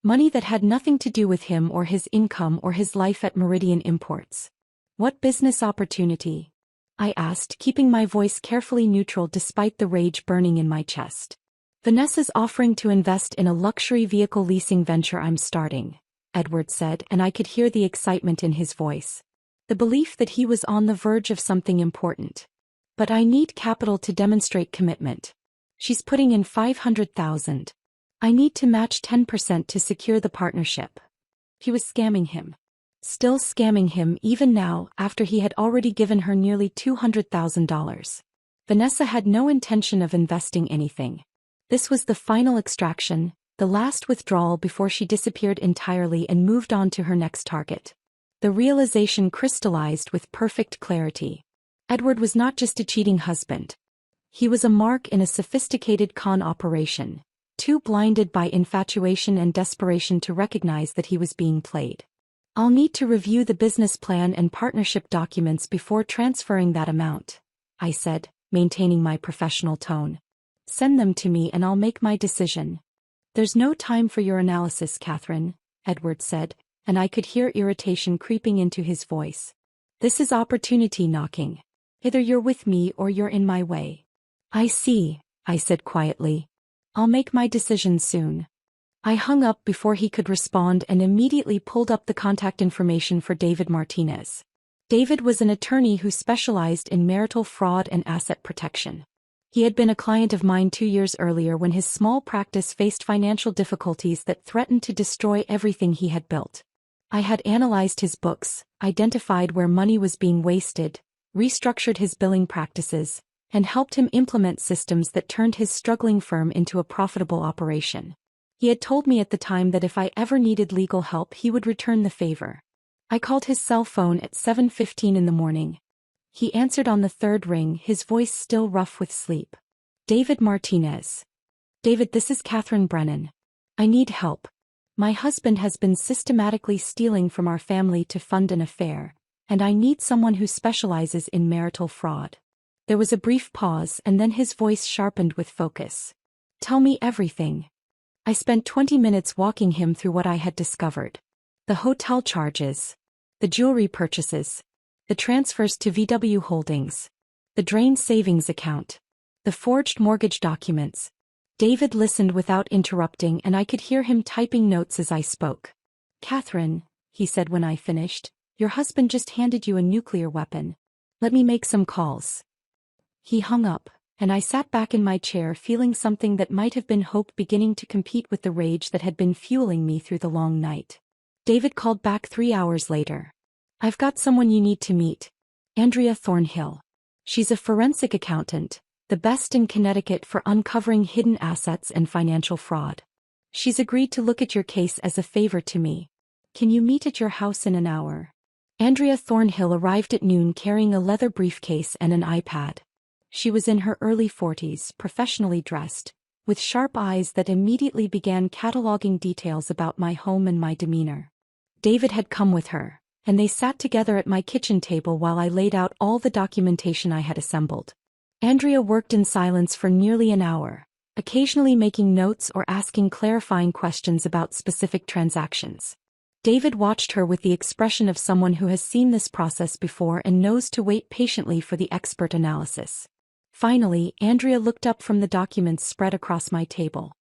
Money that had nothing to do with him or his income or his life at Meridian Imports. What business opportunity? I asked, keeping my voice carefully neutral despite the rage burning in my chest. Vanessa's offering to invest in a luxury vehicle leasing venture I'm starting, Edward said, and I could hear the excitement in his voice. The belief that he was on the verge of something important. But I need capital to demonstrate commitment. She's putting in $500,000. I need to match 10% to secure the partnership. He was scamming him. Still scamming him even now after he had already given her nearly $200,000. Vanessa had no intention of investing anything. This was the final extraction, the last withdrawal before she disappeared entirely and moved on to her next target. The realization crystallized with perfect clarity. Edward was not just a cheating husband. He was a mark in a sophisticated con operation, too blinded by infatuation and desperation to recognize that he was being played. I'll need to review the business plan and partnership documents before transferring that amount, I said, maintaining my professional tone. Send them to me and I'll make my decision. There's no time for your analysis, Catherine, Edward said, and I could hear irritation creeping into his voice. This is opportunity knocking. Either you're with me or you're in my way. I see, I said quietly. I'll make my decision soon. I hung up before he could respond and immediately pulled up the contact information for David Martinez. David was an attorney who specialized in marital fraud and asset protection. He had been a client of mine 2 years earlier when his small practice faced financial difficulties that threatened to destroy everything he had built. I had analyzed his books, identified where money was being wasted, restructured his billing practices, and helped him implement systems that turned his struggling firm into a profitable operation. He had told me at the time that if I ever needed legal help he would return the favor. I called his cell phone at 7:15 in the morning. He answered on the third ring, his voice still rough with sleep. David Martinez. David, this is Catherine Brennan. I need help. My husband has been systematically stealing from our family to fund an affair, and I need someone who specializes in marital fraud. There was a brief pause and then his voice sharpened with focus. Tell me everything. I spent 20 minutes walking him through what I had discovered. The hotel charges. The jewelry purchases. The transfers to VW Holdings. The drained savings account. The forged mortgage documents. David listened without interrupting and I could hear him typing notes as I spoke. Catherine, he said when I finished, your husband just handed you a nuclear weapon. Let me make some calls. He hung up, and I sat back in my chair feeling something that might have been hope beginning to compete with the rage that had been fueling me through the long night. David called back 3 hours later. I've got someone you need to meet. Andrea Thornhill. She's a forensic accountant, the best in Connecticut for uncovering hidden assets and financial fraud. She's agreed to look at your case as a favor to me. Can you meet at your house in an hour? Andrea Thornhill arrived at noon carrying a leather briefcase and an iPad. She was in her early 40s, professionally dressed, with sharp eyes that immediately began cataloging details about my home and my demeanor. David had come with her, and they sat together at my kitchen table while I laid out all the documentation I had assembled. Andrea worked in silence for nearly an hour, occasionally making notes or asking clarifying questions about specific transactions. David watched her with the expression of someone who has seen this process before and knows to wait patiently for the expert analysis. Finally, Andrea looked up from the documents spread across my table.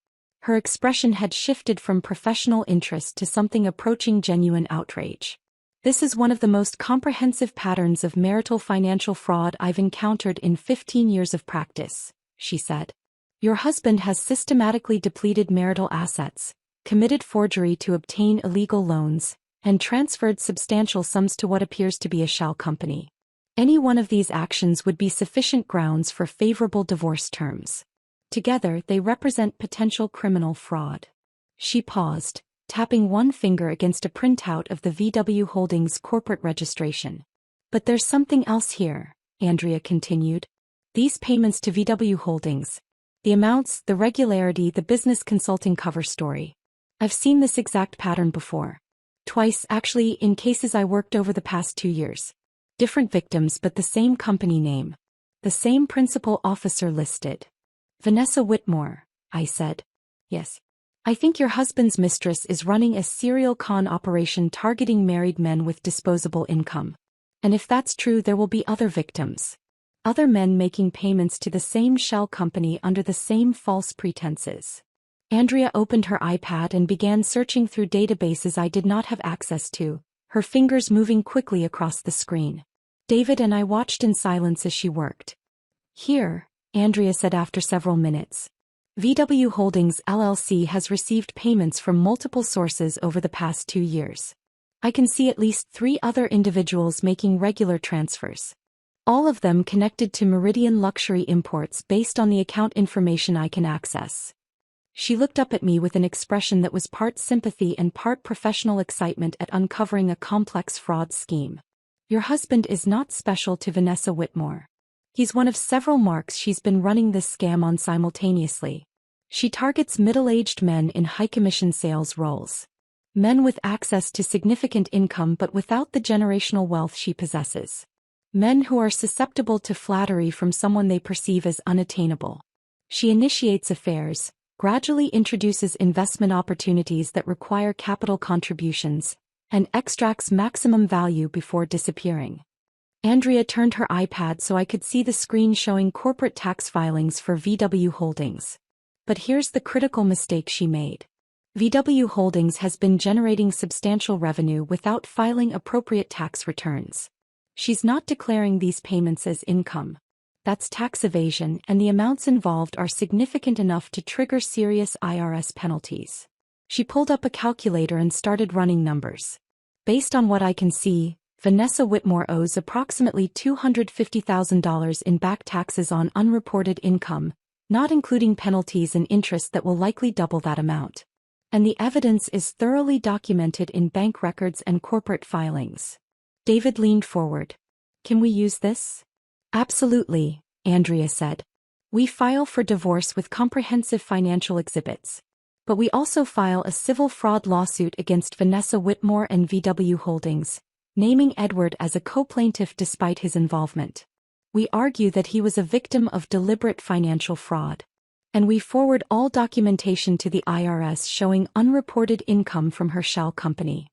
Her expression had shifted from professional interest to something approaching genuine outrage. This is one of the most comprehensive patterns of marital financial fraud I've encountered in 15 years of practice, she said. Your husband has systematically depleted marital assets, committed forgery to obtain illegal loans, and transferred substantial sums to what appears to be a shell company. Any one of these actions would be sufficient grounds for favorable divorce terms. Together, they represent potential criminal fraud. She paused, tapping one finger against a printout of the VW Holdings corporate registration. But there's something else here, Andrea continued. These payments to VW Holdings. The amounts, the regularity, the business consulting cover story. I've seen this exact pattern before. Twice, actually, in cases I worked over the past 2 years. Different victims but the same company name. The same principal officer listed. Vanessa Whitmore, I said. Yes. I think your husband's mistress is running a serial con operation targeting married men with disposable income. And if that's true, there will be other victims. Other men making payments to the same shell company under the same false pretenses. Andrea opened her iPad and began searching through databases I did not have access to, her fingers moving quickly across the screen. David and I watched in silence as she worked. Here, Andrea said after several minutes. VW Holdings LLC has received payments from multiple sources over the past 2 years. I can see at least 3 other individuals making regular transfers. All of them connected to Meridian Luxury Imports based on the account information I can access. She looked up at me with an expression that was part sympathy and part professional excitement at uncovering a complex fraud scheme. Your husband is not special to Vanessa Whitmore. He's one of several marks she's been running this scam on simultaneously. She targets middle-aged men in high-commission sales roles. Men with access to significant income but without the generational wealth she possesses. Men who are susceptible to flattery from someone they perceive as unattainable. She initiates affairs, gradually introduces investment opportunities that require capital contributions, and extracts maximum value before disappearing. Andrea turned her iPad so I could see the screen showing corporate tax filings for VW Holdings. But here's the critical mistake she made. VW Holdings has been generating substantial revenue without filing appropriate tax returns. She's not declaring these payments as income. That's tax evasion, and the amounts involved are significant enough to trigger serious IRS penalties. She pulled up a calculator and started running numbers. Based on what I can see, Vanessa Whitmore owes approximately $250,000 in back taxes on unreported income, not including penalties and interest that will likely double that amount. And the evidence is thoroughly documented in bank records and corporate filings. David leaned forward. Can we use this? Absolutely, Andrea said. We file for divorce with comprehensive financial exhibits. But we also file a civil fraud lawsuit against Vanessa Whitmore and VW Holdings, naming Edward as a co-plaintiff despite his involvement. We argue that he was a victim of deliberate financial fraud. And we forward all documentation to the IRS showing unreported income from her shell company.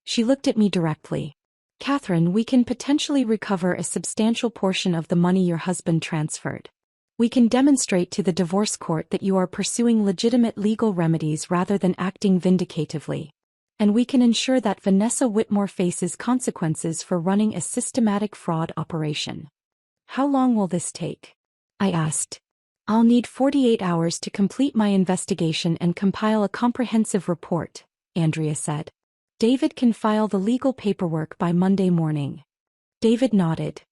She looked at me directly. Catherine, we can potentially recover a substantial portion of the money your husband transferred. We can demonstrate to the divorce court that you are pursuing legitimate legal remedies rather than acting vindicatively. And we can ensure that Vanessa Whitmore faces consequences for running a systematic fraud operation. How long will this take? I asked. I'll need 48 hours to complete my investigation and compile a comprehensive report, Andrea said. David can file the legal paperwork by Monday morning. David nodded.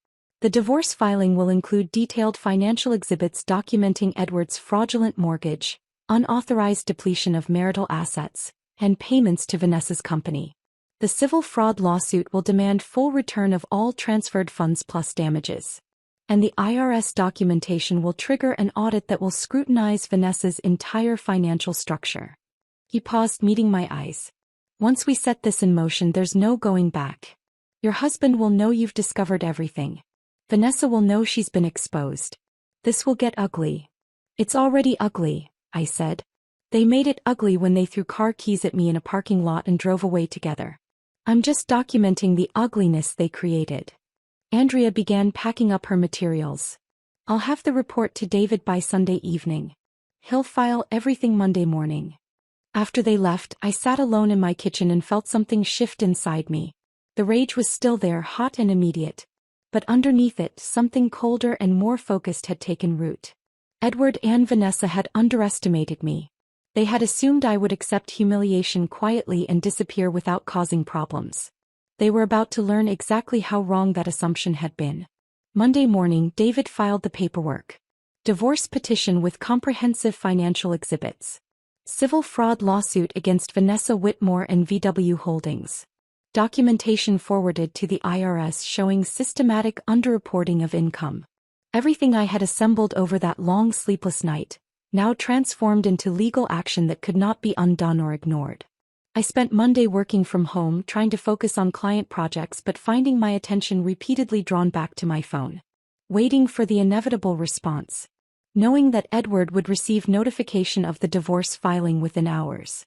The divorce filing will include detailed financial exhibits documenting Edward's fraudulent mortgage, unauthorized depletion of marital assets, and payments to Vanessa's company. The civil fraud lawsuit will demand full return of all transferred funds plus damages. And the IRS documentation will trigger an audit that will scrutinize Vanessa's entire financial structure. He paused, meeting my eyes. Once we set this in motion, there's no going back. Your husband will know you've discovered everything. Vanessa will know she's been exposed. This will get ugly. It's already ugly, I said. They made it ugly when they threw car keys at me in a parking lot and drove away together. I'm just documenting the ugliness they created. Andrea began packing up her materials. I'll have the report to David by Sunday evening. He'll file everything Monday morning. After they left, I sat alone in my kitchen and felt something shift inside me. The rage was still there, hot and immediate. But underneath it, something colder and more focused had taken root. Edward and Vanessa had underestimated me. They had assumed I would accept humiliation quietly and disappear without causing problems. They were about to learn exactly how wrong that assumption had been. Monday morning, David filed the paperwork. Divorce petition with comprehensive financial exhibits. Civil fraud lawsuit against Vanessa Whitmore and VW Holdings. Documentation forwarded to the IRS showing systematic underreporting of income. Everything I had assembled over that long sleepless night, now transformed into legal action that could not be undone or ignored. I spent Monday working from home, trying to focus on client projects but finding my attention repeatedly drawn back to my phone. Waiting for the inevitable response. Knowing that Edward would receive notification of the divorce filing within hours.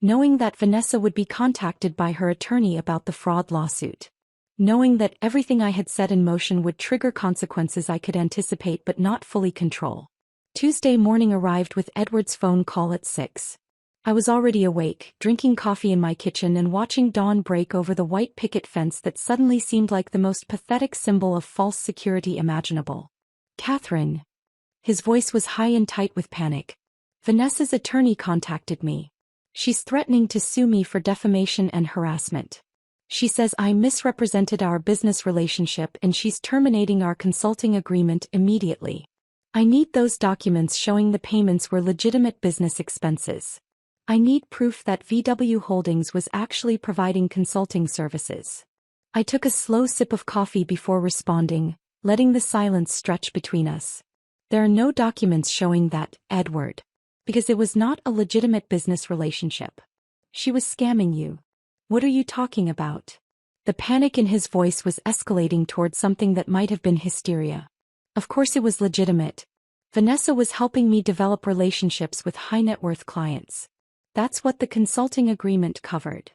Knowing that Vanessa would be contacted by her attorney about the fraud lawsuit. Knowing that everything I had set in motion would trigger consequences I could anticipate but not fully control. Tuesday morning arrived with Edward's phone call at 6. I was already awake, drinking coffee in my kitchen and watching dawn break over the white picket fence that suddenly seemed like the most pathetic symbol of false security imaginable. Catherine. His voice was high and tight with panic. Vanessa's attorney contacted me. She's threatening to sue me for defamation and harassment. She says I misrepresented our business relationship and she's terminating our consulting agreement immediately. I need those documents showing the payments were legitimate business expenses. I need proof that VW Holdings was actually providing consulting services. I took a slow sip of coffee before responding, letting the silence stretch between us. There are no documents showing that, Edward. Because it was not a legitimate business relationship. She was scamming you. What are you talking about? The panic in his voice was escalating toward something that might have been hysteria. Of course it was legitimate. Vanessa was helping me develop relationships with high-net-worth clients. That's what the consulting agreement covered.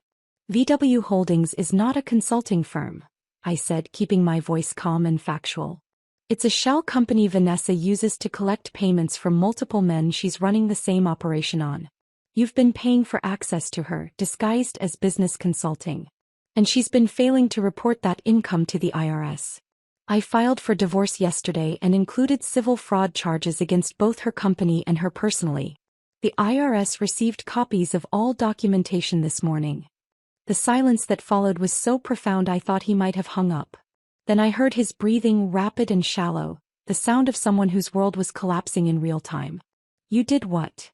VW Holdings is not a consulting firm, I said, keeping my voice calm and factual. It's a shell company Vanessa uses to collect payments from multiple men she's running the same operation on. You've been paying for access to her, disguised as business consulting. And she's been failing to report that income to the IRS. I filed for divorce yesterday and included civil fraud charges against both her company and her personally. The IRS received copies of all documentation this morning. The silence that followed was so profound I thought he might have hung up. Then I heard his breathing, rapid and shallow, the sound of someone whose world was collapsing in real time. You did what?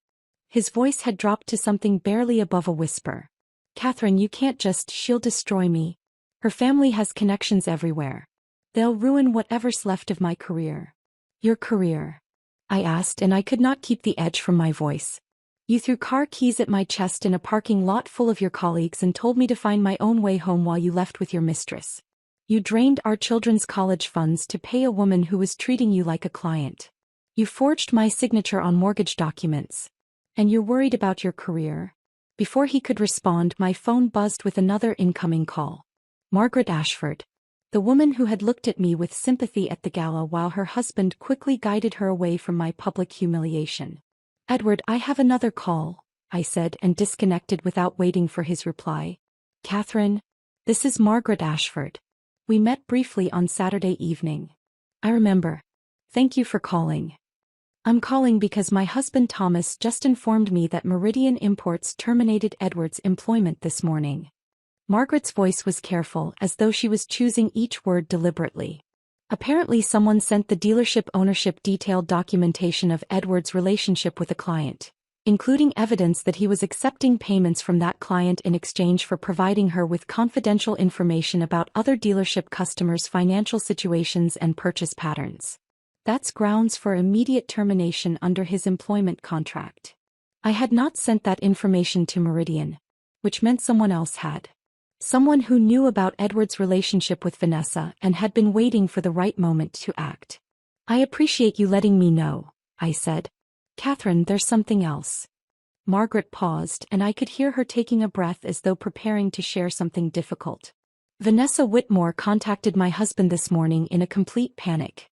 His voice had dropped to something barely above a whisper. Catherine, you can't just, she'll destroy me. Her family has connections everywhere. They'll ruin whatever's left of my career. Your career? I asked, and I could not keep the edge from my voice. You threw car keys at my chest in a parking lot full of your colleagues and told me to find my own way home while you left with your mistress. You drained our children's college funds to pay a woman who was treating you like a client. You forged my signature on mortgage documents. And you're worried about your career? Before he could respond, my phone buzzed with another incoming call. Margaret Ashford. The woman who had looked at me with sympathy at the gala while her husband quickly guided her away from my public humiliation. Edward, I have another call, I said and disconnected without waiting for his reply. Catherine, this is Margaret Ashford. We met briefly on Saturday evening. I remember. Thank you for calling. I'm calling because my husband Thomas just informed me that Meridian Imports terminated Edward's employment this morning. Margaret's voice was careful, as though she was choosing each word deliberately. Apparently someone sent the dealership ownership detailed documentation of Edward's relationship with a client, including evidence that he was accepting payments from that client in exchange for providing her with confidential information about other dealership customers' financial situations and purchase patterns. That's grounds for immediate termination under his employment contract. I had not sent that information to Meridian, which meant someone else had. Someone who knew about Edward's relationship with Vanessa and had been waiting for the right moment to act. I appreciate you letting me know, I said. Catherine, there's something else. Margaret paused, and I could hear her taking a breath as though preparing to share something difficult. Vanessa Whitmore contacted my husband this morning in a complete panic.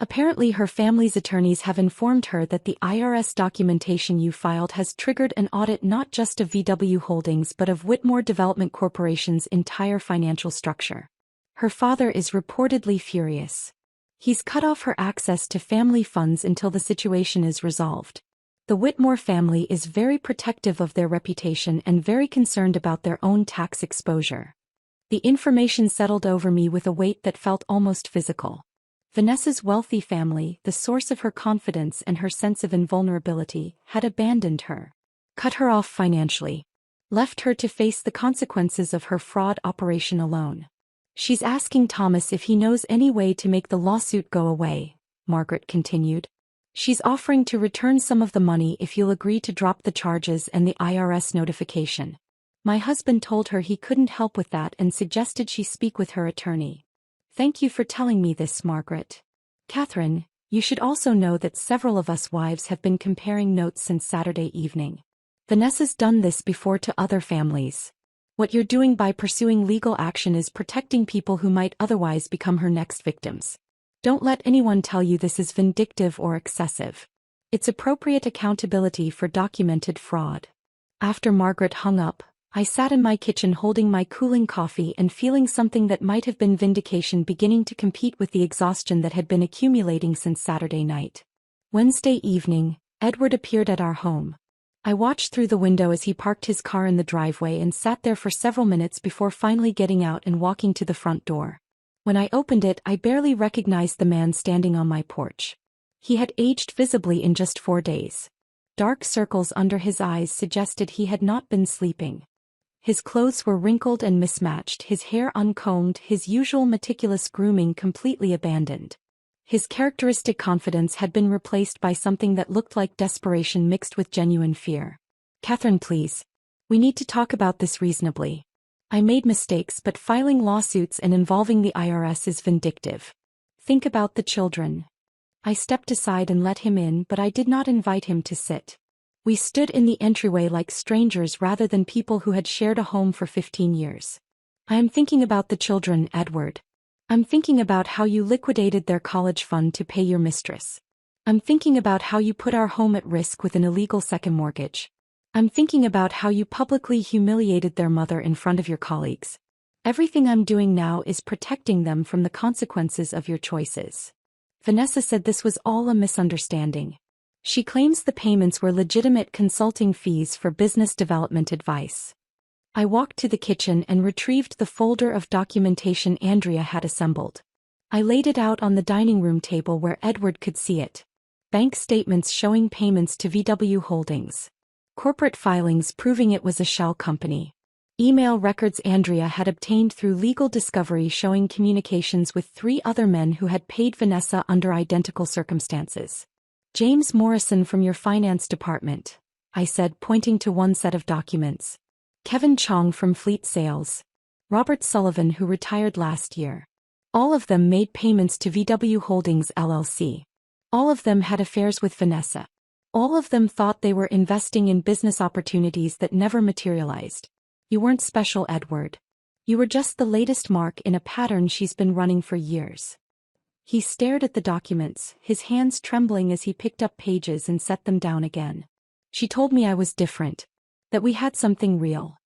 Apparently her family's attorneys have informed her that the IRS documentation you filed has triggered an audit not just of VW Holdings but of Whitmore Development Corporation's entire financial structure. Her father is reportedly furious. He's cut off her access to family funds until the situation is resolved. The Whitmore family is very protective of their reputation and very concerned about their own tax exposure. The information settled over me with a weight that felt almost physical. Vanessa's wealthy family, the source of her confidence and her sense of invulnerability, had abandoned her, cut her off financially, left her to face the consequences of her fraud operation alone. She's asking Thomas if he knows any way to make the lawsuit go away, Margaret continued. She's offering to return some of the money if you'll agree to drop the charges and the IRS notification. My husband told her he couldn't help with that and suggested she speak with her attorney. Thank you for telling me this, Margaret. Catherine, you should also know that several of us wives have been comparing notes since Saturday evening. Vanessa's done this before to other families. What you're doing by pursuing legal action is protecting people who might otherwise become her next victims. Don't let anyone tell you this is vindictive or excessive. It's appropriate accountability for documented fraud. After Margaret hung up, I sat in my kitchen holding my cooling coffee and feeling something that might have been vindication beginning to compete with the exhaustion that had been accumulating since Saturday night. Wednesday evening, Edward appeared at our home. I watched through the window as he parked his car in the driveway and sat there for several minutes before finally getting out and walking to the front door. When I opened it, I barely recognized the man standing on my porch. He had aged visibly in just 4 days. Dark circles under his eyes suggested he had not been sleeping. His clothes were wrinkled and mismatched, his hair uncombed, his usual meticulous grooming completely abandoned. His characteristic confidence had been replaced by something that looked like desperation mixed with genuine fear. Catherine, please. We need to talk about this reasonably. I made mistakes, but filing lawsuits and involving the IRS is vindictive. Think about the children. I stepped aside and let him in, but I did not invite him to sit. We stood in the entryway like strangers rather than people who had shared a home for 15 years. I am thinking about the children, Edward. I'm thinking about how you liquidated their college fund to pay your mistress. I'm thinking about how you put our home at risk with an illegal second mortgage. I'm thinking about how you publicly humiliated their mother in front of your colleagues. Everything I'm doing now is protecting them from the consequences of your choices. Vanessa said this was all a misunderstanding. She claims the payments were legitimate consulting fees for business development advice. I walked to the kitchen and retrieved the folder of documentation Andrea had assembled. I laid it out on the dining room table where Edward could see it. Bank statements showing payments to VW Holdings. Corporate filings proving it was a shell company. Email records Andrea had obtained through legal discovery showing communications with 3 other men who had paid Vanessa under identical circumstances. James Morrison from your finance department, I said, pointing to one set of documents. Kevin Chong from Fleet Sales. Robert Sullivan, who retired last year. All of them made payments to VW Holdings LLC. All of them had affairs with Vanessa. All of them thought they were investing in business opportunities that never materialized. You weren't special, Edward. You were just the latest mark in a pattern she's been running for years. He stared at the documents, his hands trembling as he picked up pages and set them down again. She told me I was different. That we had something real.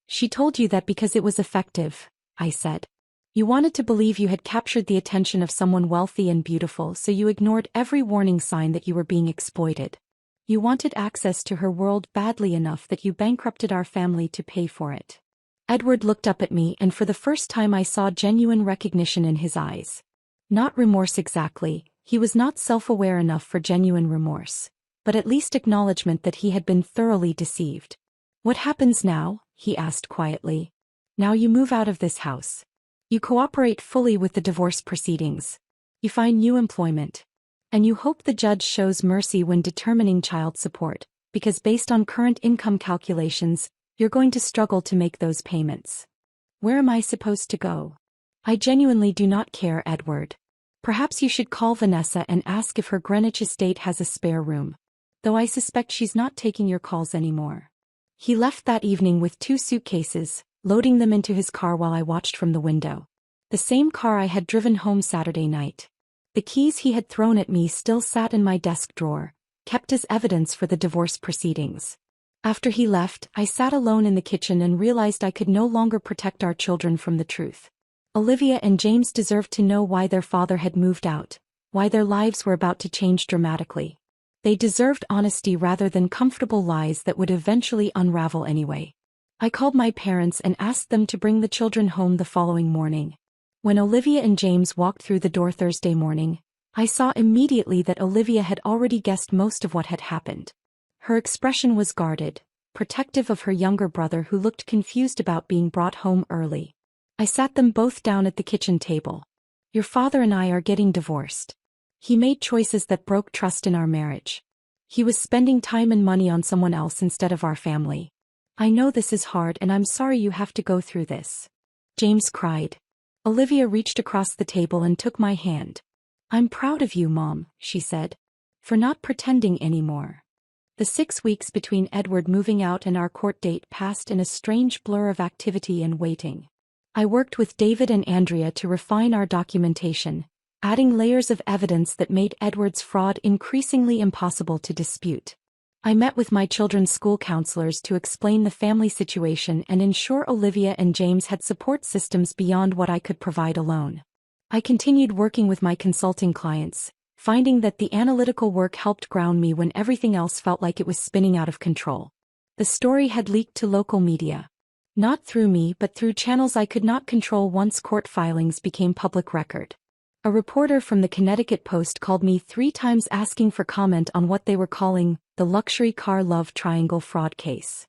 She told you that because it was effective, I said. You wanted to believe you had captured the attention of someone wealthy and beautiful, so you ignored every warning sign that you were being exploited. You wanted access to her world badly enough that you bankrupted our family to pay for it. Edward looked up at me, and for the first time I saw genuine recognition in his eyes. Not remorse exactly, he was not self-aware enough for genuine remorse, but at least acknowledgement that he had been thoroughly deceived. "What happens now?" he asked quietly. "Now you move out of this house. You cooperate fully with the divorce proceedings. You find new employment. And you hope the judge shows mercy when determining child support, because based on current income calculations, you're going to struggle to make those payments. Where am I supposed to go? I genuinely do not care, Edward. Perhaps you should call Vanessa and ask if her Greenwich estate has a spare room. Though I suspect she's not taking your calls anymore." He left that evening with 2 suitcases, loading them into his car while I watched from the window. The same car I had driven home Saturday night. The keys he had thrown at me still sat in my desk drawer, kept as evidence for the divorce proceedings. After he left, I sat alone in the kitchen and realized I could no longer protect our children from the truth. Olivia and James deserved to know why their father had moved out, why their lives were about to change dramatically. They deserved honesty rather than comfortable lies that would eventually unravel anyway. I called my parents and asked them to bring the children home the following morning. When Olivia and James walked through the door Thursday morning, I saw immediately that Olivia had already guessed most of what had happened. Her expression was guarded, protective of her younger brother who looked confused about being brought home early. I sat them both down at the kitchen table. "Your father and I are getting divorced. He made choices that broke trust in our marriage. He was spending time and money on someone else instead of our family. I know this is hard and I'm sorry you have to go through this." James cried. Olivia reached across the table and took my hand. "I'm proud of you, Mom," she said, "for not pretending anymore." The 6 weeks between Edward moving out and our court date passed in a strange blur of activity and waiting. I worked with David and Andrea to refine our documentation, adding layers of evidence that made Edward's fraud increasingly impossible to dispute. I met with my children's school counselors to explain the family situation and ensure Olivia and James had support systems beyond what I could provide alone. I continued working with my consulting clients, finding that the analytical work helped ground me when everything else felt like it was spinning out of control. The story had leaked to local media. Not through me but through channels I could not control once court filings became public record. A reporter from the Connecticut Post called me 3 times asking for comment on what they were calling the luxury car love triangle fraud case.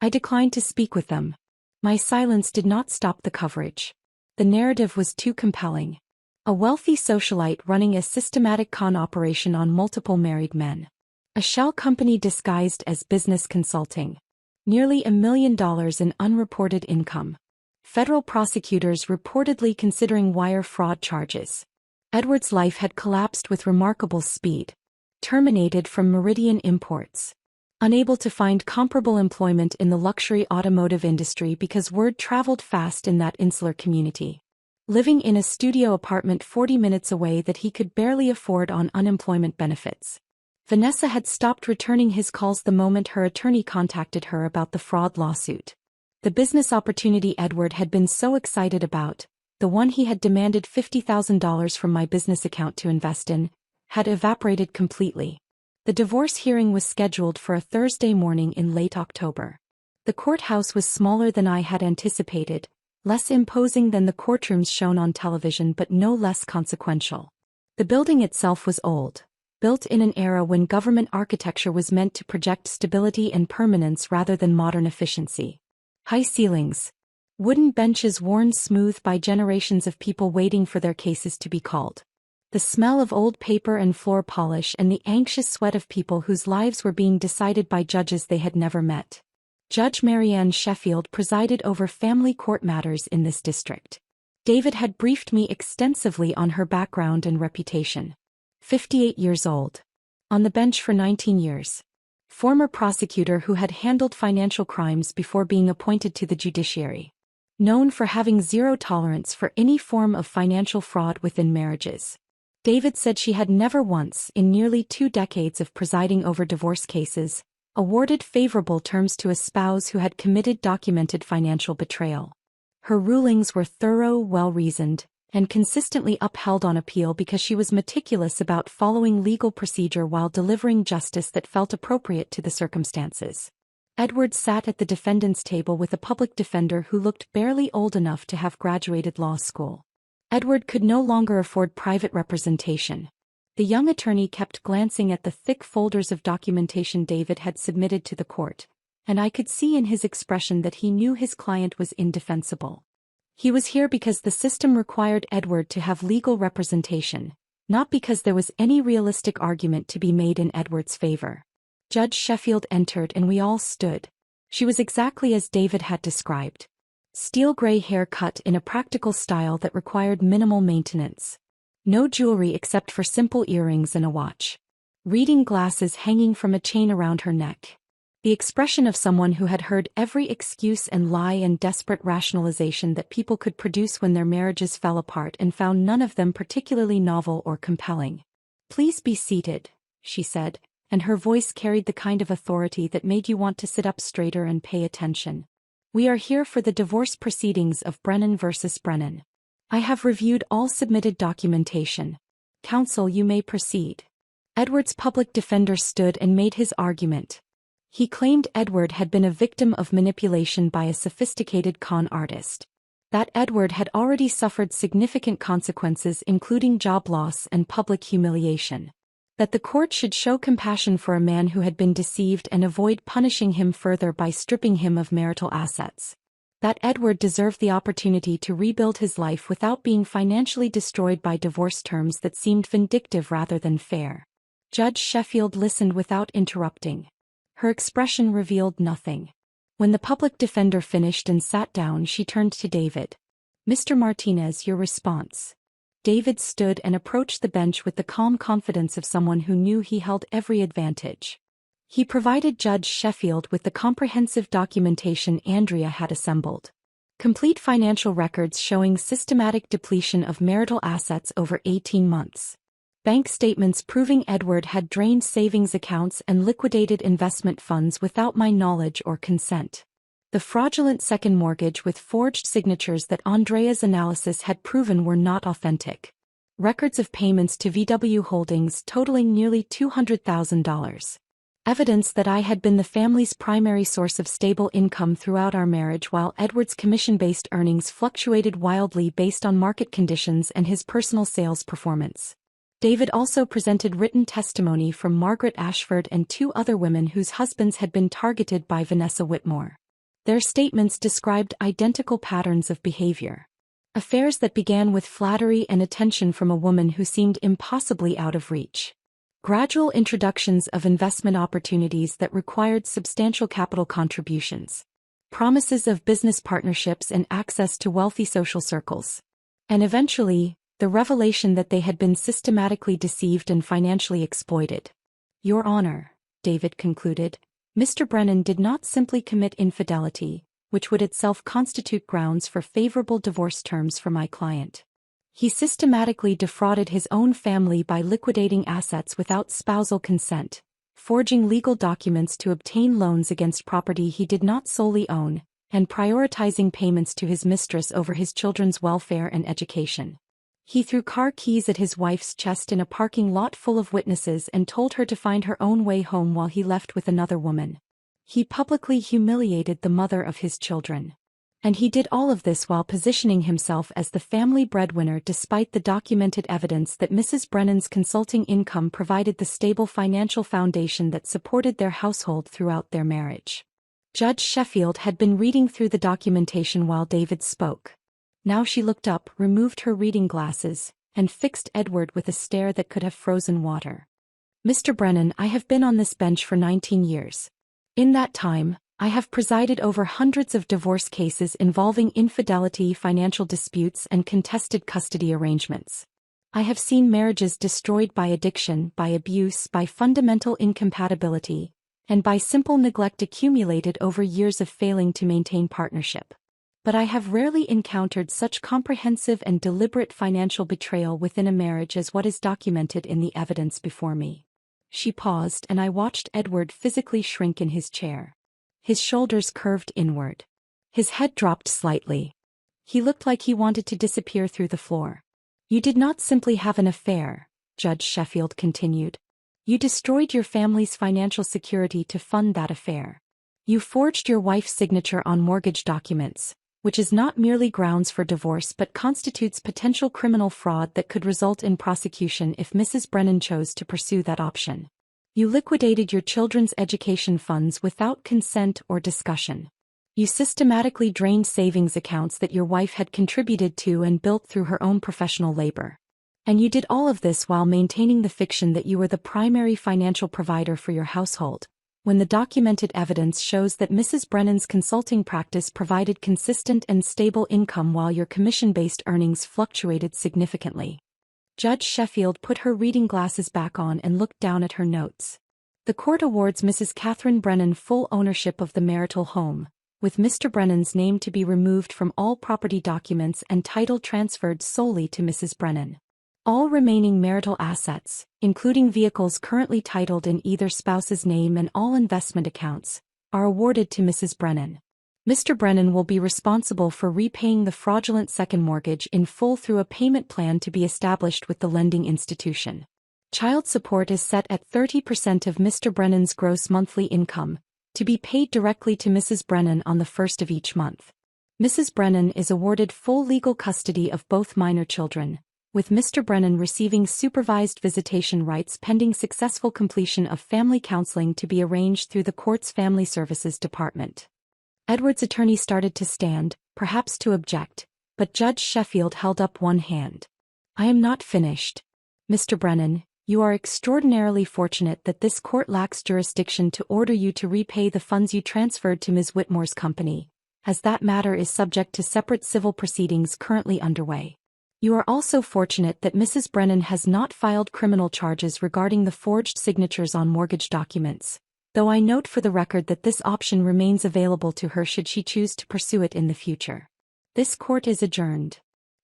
I declined to speak with them. My silence did not stop the coverage. The narrative was too compelling. A wealthy socialite running a systematic con operation on multiple married men. A shell company disguised as business consulting. Nearly $1 million in unreported income. Federal prosecutors reportedly considering wire fraud charges. Edward's life had collapsed with remarkable speed. Terminated from Meridian Imports. Unable to find comparable employment in the luxury automotive industry because word traveled fast in that insular community. Living in a studio apartment 40 minutes away that he could barely afford on unemployment benefits. Vanessa had stopped returning his calls the moment her attorney contacted her about the fraud lawsuit. The business opportunity Edward had been so excited about, the one he had demanded $50,000 from my business account to invest in, had evaporated completely. The divorce hearing was scheduled for a Thursday morning in late October. The courthouse was smaller than I had anticipated, less imposing than the courtrooms shown on television but no less consequential. The building itself was old, built in an era when government architecture was meant to project stability and permanence rather than modern efficiency. High ceilings. Wooden benches worn smooth by generations of people waiting for their cases to be called. The smell of old paper and floor polish and the anxious sweat of people whose lives were being decided by judges they had never met. Judge Marianne Sheffield presided over family court matters in this district. David had briefed me extensively on her background and reputation. 58 years old. On the bench for 19 years. Former prosecutor who had handled financial crimes before being appointed to the judiciary. Known for having zero tolerance for any form of financial fraud within marriages. David said she had never once, in nearly 2 decades of presiding over divorce cases, awarded favorable terms to a spouse who had committed documented financial betrayal. Her rulings were thorough, well-reasoned, and consistently upheld on appeal because she was meticulous about following legal procedure while delivering justice that felt appropriate to the circumstances. Edward sat at the defendant's table with a public defender who looked barely old enough to have graduated law school. Edward could no longer afford private representation. The young attorney kept glancing at the thick folders of documentation David had submitted to the court, and I could see in his expression that he knew his client was indefensible. He was here because the system required Edward to have legal representation, not because there was any realistic argument to be made in Edward's favor. Judge Sheffield entered and we all stood. She was exactly as David had described. Steel gray hair cut in a practical style that required minimal maintenance. No jewelry except for simple earrings and a watch. Reading glasses hanging from a chain around her neck. The expression of someone who had heard every excuse and lie and desperate rationalization that people could produce when their marriages fell apart and found none of them particularly novel or compelling. "Please be seated," she said, and her voice carried the kind of authority that made you want to sit up straighter and pay attention. "We are here for the divorce proceedings of Brennan versus Brennan. I have reviewed all submitted documentation. Counsel, you may proceed." Edward's public defender stood and made his argument. He claimed Edward had been a victim of manipulation by a sophisticated con artist. That Edward had already suffered significant consequences including job loss and public humiliation. That the court should show compassion for a man who had been deceived and avoid punishing him further by stripping him of marital assets. That Edward deserved the opportunity to rebuild his life without being financially destroyed by divorce terms that seemed vindictive rather than fair. Judge Sheffield listened without interrupting. Her expression revealed nothing. When the public defender finished and sat down, she turned to David. "Mr. Martinez, your response." David stood and approached the bench with the calm confidence of someone who knew he held every advantage. He provided Judge Sheffield with the comprehensive documentation Andrea had assembled. Complete financial records showing systematic depletion of marital assets over 18 months. Bank statements proving Edward had drained savings accounts and liquidated investment funds without my knowledge or consent. The fraudulent second mortgage with forged signatures that Andrea's analysis had proven were not authentic. Records of payments to VW Holdings totaling nearly $200,000. Evidence that I had been the family's primary source of stable income throughout our marriage while Edward's commission-based earnings fluctuated wildly based on market conditions and his personal sales performance. David also presented written testimony from Margaret Ashford and 2 other women whose husbands had been targeted by Vanessa Whitmore. Their statements described identical patterns of behavior. Affairs that began with flattery and attention from a woman who seemed impossibly out of reach. Gradual introductions of investment opportunities that required substantial capital contributions. Promises of business partnerships and access to wealthy social circles. And eventually, the revelation that they had been systematically deceived and financially exploited. "Your Honor," David concluded, "Mr. Brennan did not simply commit infidelity, which would itself constitute grounds for favorable divorce terms for my client. He systematically defrauded his own family by liquidating assets without spousal consent, forging legal documents to obtain loans against property he did not solely own, and prioritizing payments to his mistress over his children's welfare and education. He threw car keys at his wife's chest in a parking lot full of witnesses and told her to find her own way home while he left with another woman. He publicly humiliated the mother of his children. And he did all of this while positioning himself as the family breadwinner despite the documented evidence that Mrs. Brennan's consulting income provided the stable financial foundation that supported their household throughout their marriage." Judge Sheffield had been reading through the documentation while David spoke. Now she looked up, removed her reading glasses, and fixed Edward with a stare that could have frozen water. "Mr. Brennan, I have been on this bench for 19 years. In that time, I have presided over hundreds of divorce cases involving infidelity, financial disputes, and contested custody arrangements. I have seen marriages destroyed by addiction, by abuse, by fundamental incompatibility, and by simple neglect accumulated over years of failing to maintain partnership. But I have rarely encountered such comprehensive and deliberate financial betrayal within a marriage as what is documented in the evidence before me." She paused and I watched Edward physically shrink in his chair. His shoulders curved inward. His head dropped slightly. He looked like he wanted to disappear through the floor. "You did not simply have an affair," Judge Sheffield continued. "You destroyed your family's financial security to fund that affair. You forged your wife's signature on mortgage documents, which is not merely grounds for divorce but constitutes potential criminal fraud that could result in prosecution if Mrs. Brennan chose to pursue that option. You liquidated your children's education funds without consent or discussion. You systematically drained savings accounts that your wife had contributed to and built through her own professional labor. And you did all of this while maintaining the fiction that you were the primary financial provider for your household, when the documented evidence shows that Mrs. Brennan's consulting practice provided consistent and stable income while your commission-based earnings fluctuated significantly. Judge Sheffield put her reading glasses back on and looked down at her notes. The court awards Mrs. Catherine Brennan full ownership of the marital home, with Mr. Brennan's name to be removed from all property documents and title transferred solely to Mrs. Brennan. All remaining marital assets, including vehicles currently titled in either spouse's name and all investment accounts, are awarded to Mrs. Brennan. Mr. Brennan will be responsible for repaying the fraudulent second mortgage in full through a payment plan to be established with the lending institution. Child support is set at 30% of Mr. Brennan's gross monthly income, to be paid directly to Mrs. Brennan on the first of each month. Mrs. Brennan is awarded full legal custody of both minor children, with Mr. Brennan receiving supervised visitation rights pending successful completion of family counseling to be arranged through the court's Family Services Department. Edward's attorney started to stand, perhaps to object, but Judge Sheffield held up one hand. I am not finished. Mr. Brennan, you are extraordinarily fortunate that this court lacks jurisdiction to order you to repay the funds you transferred to Ms. Whitmore's company, as that matter is subject to separate civil proceedings currently underway. You are also fortunate that Mrs. Brennan has not filed criminal charges regarding the forged signatures on mortgage documents, though I note for the record that this option remains available to her should she choose to pursue it in the future. This court is adjourned.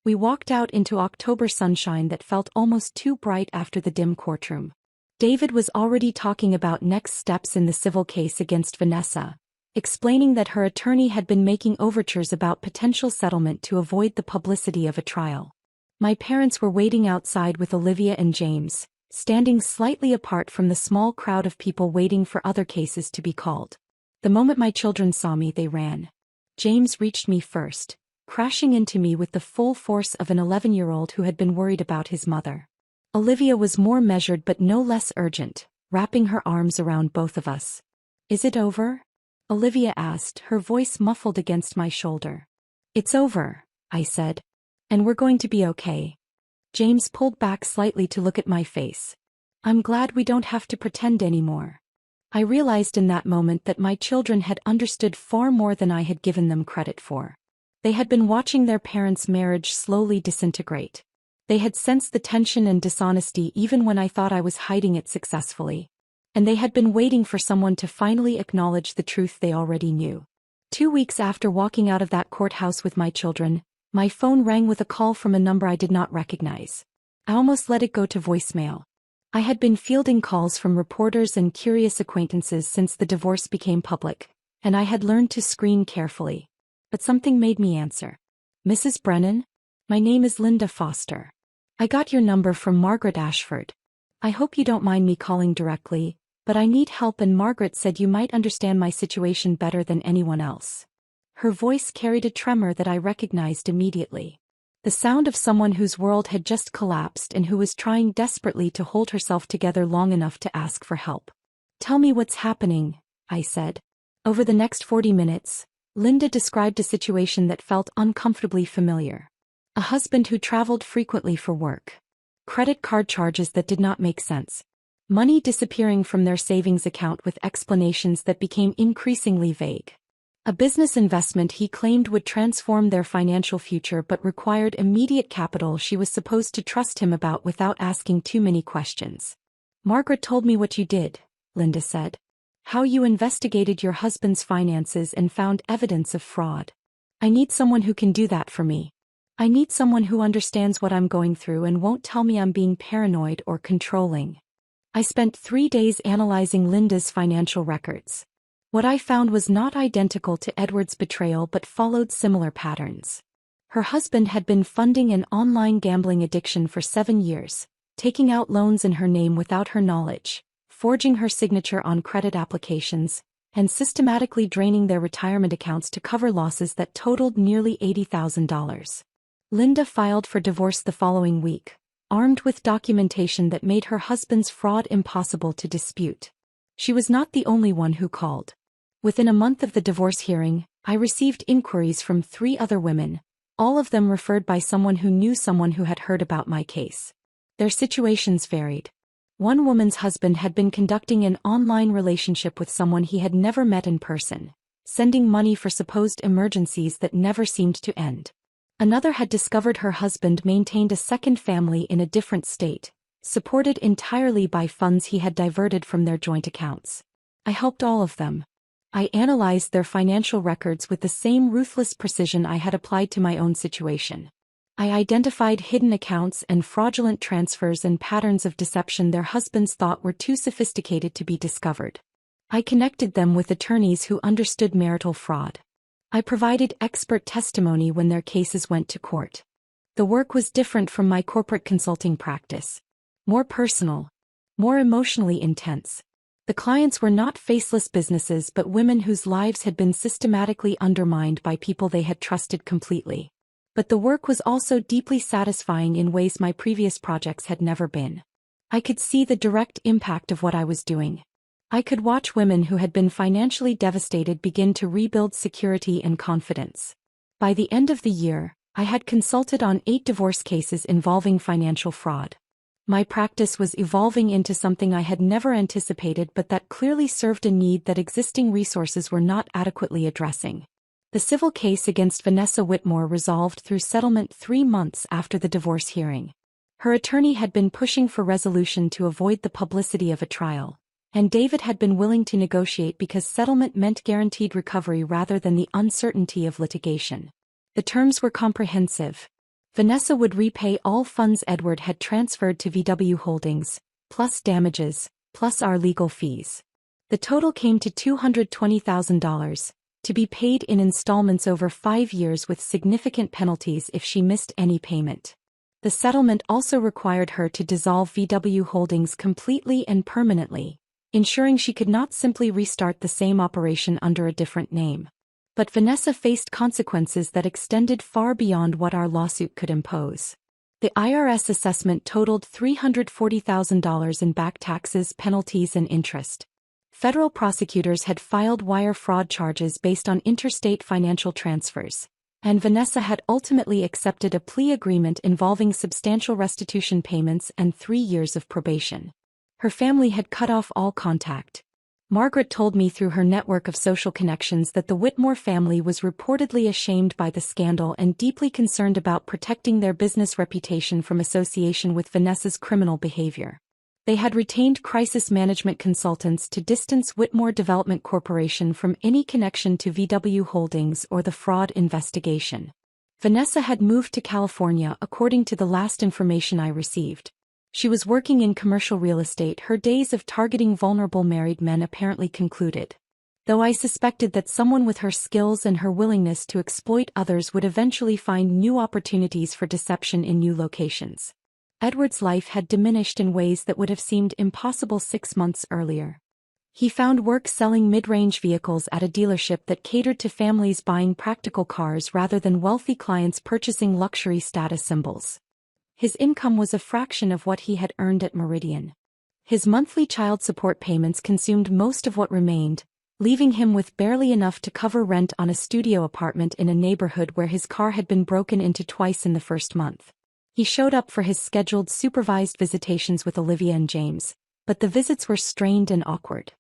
We walked out into October sunshine that felt almost too bright after the dim courtroom. David was already talking about next steps in the civil case against Vanessa, explaining that her attorney had been making overtures about potential settlement to avoid the publicity of a trial. My parents were waiting outside with Olivia and James, standing slightly apart from the small crowd of people waiting for other cases to be called. The moment my children saw me, they ran. James reached me first, crashing into me with the full force of an 11-year-old who had been worried about his mother. Olivia was more measured but no less urgent, wrapping her arms around both of us. Is it over? Olivia asked, her voice muffled against my shoulder. It's over, I said. And we're going to be okay. James pulled back slightly to look at my face. I'm glad we don't have to pretend anymore. I realized in that moment that my children had understood far more than I had given them credit for. They had been watching their parents' marriage slowly disintegrate. They had sensed the tension and dishonesty even when I thought I was hiding it successfully. And they had been waiting for someone to finally acknowledge the truth they already knew. 2 weeks after walking out of that courthouse with my children, my phone rang with a call from a number I did not recognize. I almost let it go to voicemail. I had been fielding calls from reporters and curious acquaintances since the divorce became public, and I had learned to screen carefully. But something made me answer. Mrs. Brennan? My name is Linda Foster. I got your number from Margaret Ashford. I hope you don't mind me calling directly, but I need help and Margaret said you might understand my situation better than anyone else. Her voice carried a tremor that I recognized immediately. The sound of someone whose world had just collapsed and who was trying desperately to hold herself together long enough to ask for help. Tell me what's happening, I said. Over the next 40 minutes, Linda described a situation that felt uncomfortably familiar. A husband who traveled frequently for work. Credit card charges that did not make sense. Money disappearing from their savings account with explanations that became increasingly vague. A business investment he claimed would transform their financial future but required immediate capital she was supposed to trust him about without asking too many questions. Margaret told me what you did, Linda said. How you investigated your husband's finances and found evidence of fraud. I need someone who can do that for me. I need someone who understands what I'm going through and won't tell me I'm being paranoid or controlling. I spent 3 days analyzing Linda's financial records. What I found was not identical to Edward's betrayal but followed similar patterns. Her husband had been funding an online gambling addiction for 7 years, taking out loans in her name without her knowledge, forging her signature on credit applications, and systematically draining their retirement accounts to cover losses that totaled nearly $80,000. Linda filed for divorce the following week, armed with documentation that made her husband's fraud impossible to dispute. She was not the only one who called. Within a month of the divorce hearing, I received inquiries from 3 other women, all of them referred by someone who knew someone who had heard about my case. Their situations varied. One woman's husband had been conducting an online relationship with someone he had never met in person, sending money for supposed emergencies that never seemed to end. Another had discovered her husband maintained a second family in a different state, supported entirely by funds he had diverted from their joint accounts. I helped all of them. I analyzed their financial records with the same ruthless precision I had applied to my own situation. I identified hidden accounts and fraudulent transfers and patterns of deception their husbands thought were too sophisticated to be discovered. I connected them with attorneys who understood marital fraud. I provided expert testimony when their cases went to court. The work was different from my corporate consulting practice. More personal. More emotionally intense. The clients were not faceless businesses but women whose lives had been systematically undermined by people they had trusted completely. But the work was also deeply satisfying in ways my previous projects had never been. I could see the direct impact of what I was doing. I could watch women who had been financially devastated begin to rebuild security and confidence. By the end of the year, I had consulted on 8 divorce cases involving financial fraud. My practice was evolving into something I had never anticipated but that clearly served a need that existing resources were not adequately addressing. The civil case against Vanessa Whitmore resolved through settlement 3 months after the divorce hearing. Her attorney had been pushing for resolution to avoid the publicity of a trial, and David had been willing to negotiate because settlement meant guaranteed recovery rather than the uncertainty of litigation. The terms were comprehensive. Vanessa would repay all funds Edward had transferred to VW Holdings, plus damages, plus our legal fees. The total came to $220,000. To be paid in installments over 5 years with significant penalties if she missed any payment. The settlement also required her to dissolve VW Holdings completely and permanently, ensuring she could not simply restart the same operation under a different name. But Vanessa faced consequences that extended far beyond what our lawsuit could impose. The IRS assessment totaled $340,000 in back taxes, penalties, and interest. Federal prosecutors had filed wire fraud charges based on interstate financial transfers, and Vanessa had ultimately accepted a plea agreement involving substantial restitution payments and 3 years of probation. Her family had cut off all contact. Margaret told me through her network of social connections that the Whitmore family was reportedly ashamed by the scandal and deeply concerned about protecting their business reputation from association with Vanessa's criminal behavior. They had retained crisis management consultants to distance Whitmore Development Corporation from any connection to VW Holdings or the fraud investigation. Vanessa had moved to California according to the last information I received. She was working in commercial real estate. Her days of targeting vulnerable married men apparently concluded. Though I suspected that someone with her skills and her willingness to exploit others would eventually find new opportunities for deception in new locations. Edward's life had diminished in ways that would have seemed impossible 6 months earlier. He found work selling mid-range vehicles at a dealership that catered to families buying practical cars rather than wealthy clients purchasing luxury status symbols. His income was a fraction of what he had earned at Meridian. His monthly child support payments consumed most of what remained, leaving him with barely enough to cover rent on a studio apartment in a neighborhood where his car had been broken into twice in the first month. He showed up for his scheduled supervised visitations with Olivia and James, but the visits were strained and awkward.